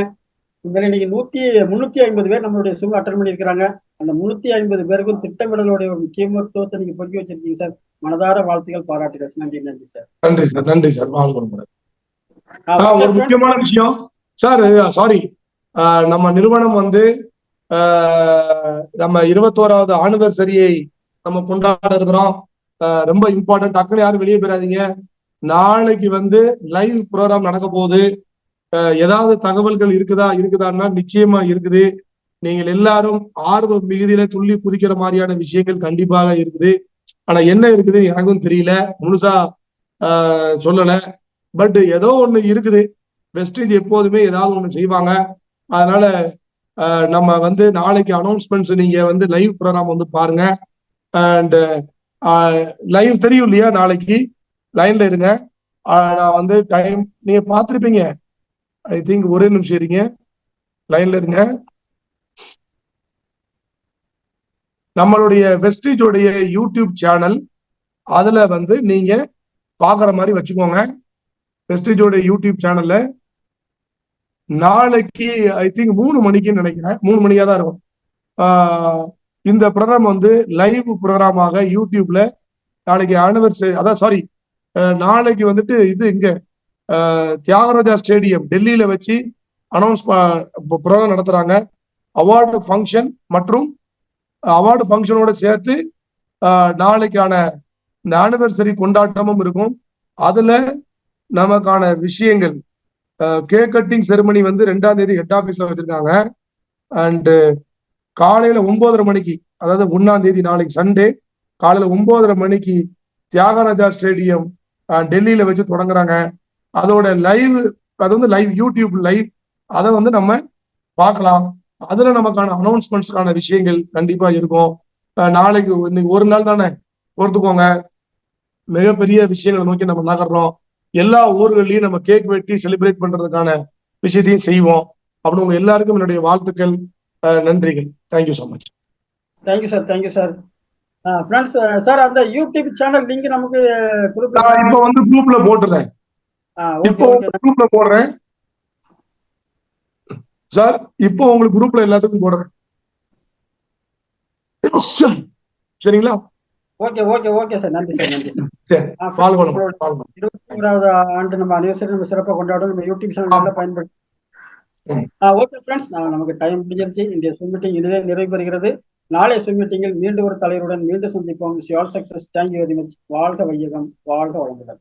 உண்மையிலே நீங்க 350 பேர் நம்மளுடைய சூழல் அட்டன் பண்ணியிருக்கிறாங்க. அந்த 350 பேருக்கும் திட்டமிடலுடைய ஒரு முக்கியத்துவத்தை நீங்க பொறுக்கி வச்சிருக்கீங்க சார். மனதார வாழ்த்துக்கள், பாராட்டுகள். நன்றி சார். நன்றி சார். நன்றி சார். ஒரு முக்கியமான விஷயம் சார், சாரி, நம்ம நிறுவனம் நம்ம 21வது ஆனிவர்சரியை நம்ம கொண்டாட இருக்கிறோம். ரொம்ப இம்பார்ட்டன்ட். டக்குனு யாரும் வெளியே போயிடாதீங்க. நாளைக்கு லைவ் ப்ரோக்ராம் நடக்க போகுது. ஏதாவது தகவல்கள் இருக்குதான்னா நிச்சயமா இருக்குது. நீங்கள் எல்லாரும் ஆர்வ மிகுதியில துள்ளி குதிக்கிற மாதிரியான விஷயங்கள் கண்டிப்பாக இருக்குது. ஆனா என்ன இருக்குது எனக்கும் தெரியல, முழுசா சொல்லல. பட் ஏதோ ஒண்ணு இருக்குது. வெஸ்டேஜ் எப்போதுமே ஏதாவது ஒண்ணு செய்வாங்க. அதனால நம்ம நாளைக்கு அனௌன்ஸ்மெண்ட்ஸ் நீங்க லைவ் ப்ரோக்ராம் பாருங்க. அண்ட் லைவ் தெரியும் இல்லையா, நாளைக்கு லைன்ல இருங்க. நான் டைம் நீங்க பார்த்துருப்பீங்க. ஐ திங்க் ஒரே நிமிஷம் இருங்க, லைன்ல இருங்க. நம்மளுடைய வெஸ்டேஜோடைய யூடியூப் சேனல் அதுல நீங்க பாக்குற மாதிரி வச்சுக்கோங்க. வெஸ்டேஜோட யூடியூப் சேனல்ல நாளைக்கு ஐ திங்க் 3 மணிக்குன்னு நினைக்கிறேன், 3 மணியா தான் இருக்கும். இந்த ப்ரோக்ராம் லைவ் ப்ரோக்ராமாக யூடியூப்ல நாளைக்கு ஆனிவர்சரி, அதான் சாரி, நாளைக்கு இது இங்க தியாகராஜா ஸ்டேடியம் டெல்லியில வச்சு அனௌன்ஸ் ப்ரோக்ராம் நடத்துறாங்க. அவார்டு ஃபங்க்ஷன் மற்றும் அவார்டு ஃபங்க்ஷனோட சேர்த்து நாளைக்கான இந்த ஆனிவர்சரி கொண்டாட்டமும் இருக்கும். அதுல நமக்கான விஷயங்கள், கேக் கட்டிங் செரிமனி 2ஆம் தேதி ஹெட் ஆபீஸ்ல வச்சிருக்காங்க. அண்ட் காலையில 9:30 மணிக்கு, அதாவது 1ஆம் தேதி நாளைக்கு சண்டே காலையில 9:30 மணிக்கு தியாகராஜா ஸ்டேடியம் டெல்லியில வச்சு தொடங்குறாங்க. அதோட லைவ், அது வந்து லைவ் யூடியூப் லைவ், அதை வந்து நம்ம பார்க்கலாம். அதுல நமக்கான அனௌன்ஸ்மெண்ட்ஸ்க்கான விஷயங்கள் கண்டிப்பா இருக்கும். நாளைக்கு இன்னைக்கு ஒரு நாள் தானே, பொறுத்துக்கோங்க. மிகப்பெரிய விஷயங்களை நோக்கி நம்ம நகர்றோம். எல்லா ஊர்களையும் நம்ம கேக் வெட்டி செலிப்ரேட் பண்றதுக்கான விஷயத்தையும் செய்வோம். அப்படின்னு உங்க எல்லாருக்கும் என்னுடைய வாழ்த்துக்கள், நன்றிகள். Thank you so much. Thank you sir, thank you sir. Friends, sir அந்த யூடியூப் சேனல் லிங்க் நமக்கு குரூப்ல நான் இப்போ வந்து குரூப்ல போட்டுறேன். ஓகே இப்போ ஓகே குரூப்ல போடுறேன் சார். இப்போ உங்களுக்கு குரூப்ல எல்லாத்துக்கும் போடுறேன். சரிங்களா? Okay okay okay sir. நன்றி சார், நன்றி சார். சரி, வாழ்க வளமுடன். நம்மளோட வாழ்க வளமுடன். 21வது ஆண்டு நம்ம அனிவர்சரி நம்ம சிறப்பாக கொண்டாடும். நம்ம யூடியூப் சேனல் நல்லா பயன்படுத்தி. ம். ஓகே ஃப்ரெண்ட்ஸ், நமக்கு டைம் முடிஞ்சிருச்சு. இன்றைய Zoom மீட்டிங் இதுவே நிறைவு பெறுகிறது. நாளைய Zoom மீட்டிங்கில் மீண்டும் ஒரு தலைவருடன் மீண்டும் சந்திப்போம். All success. Thank you very much. வாழ்க வையகம், வாழ்க வளமுடன்.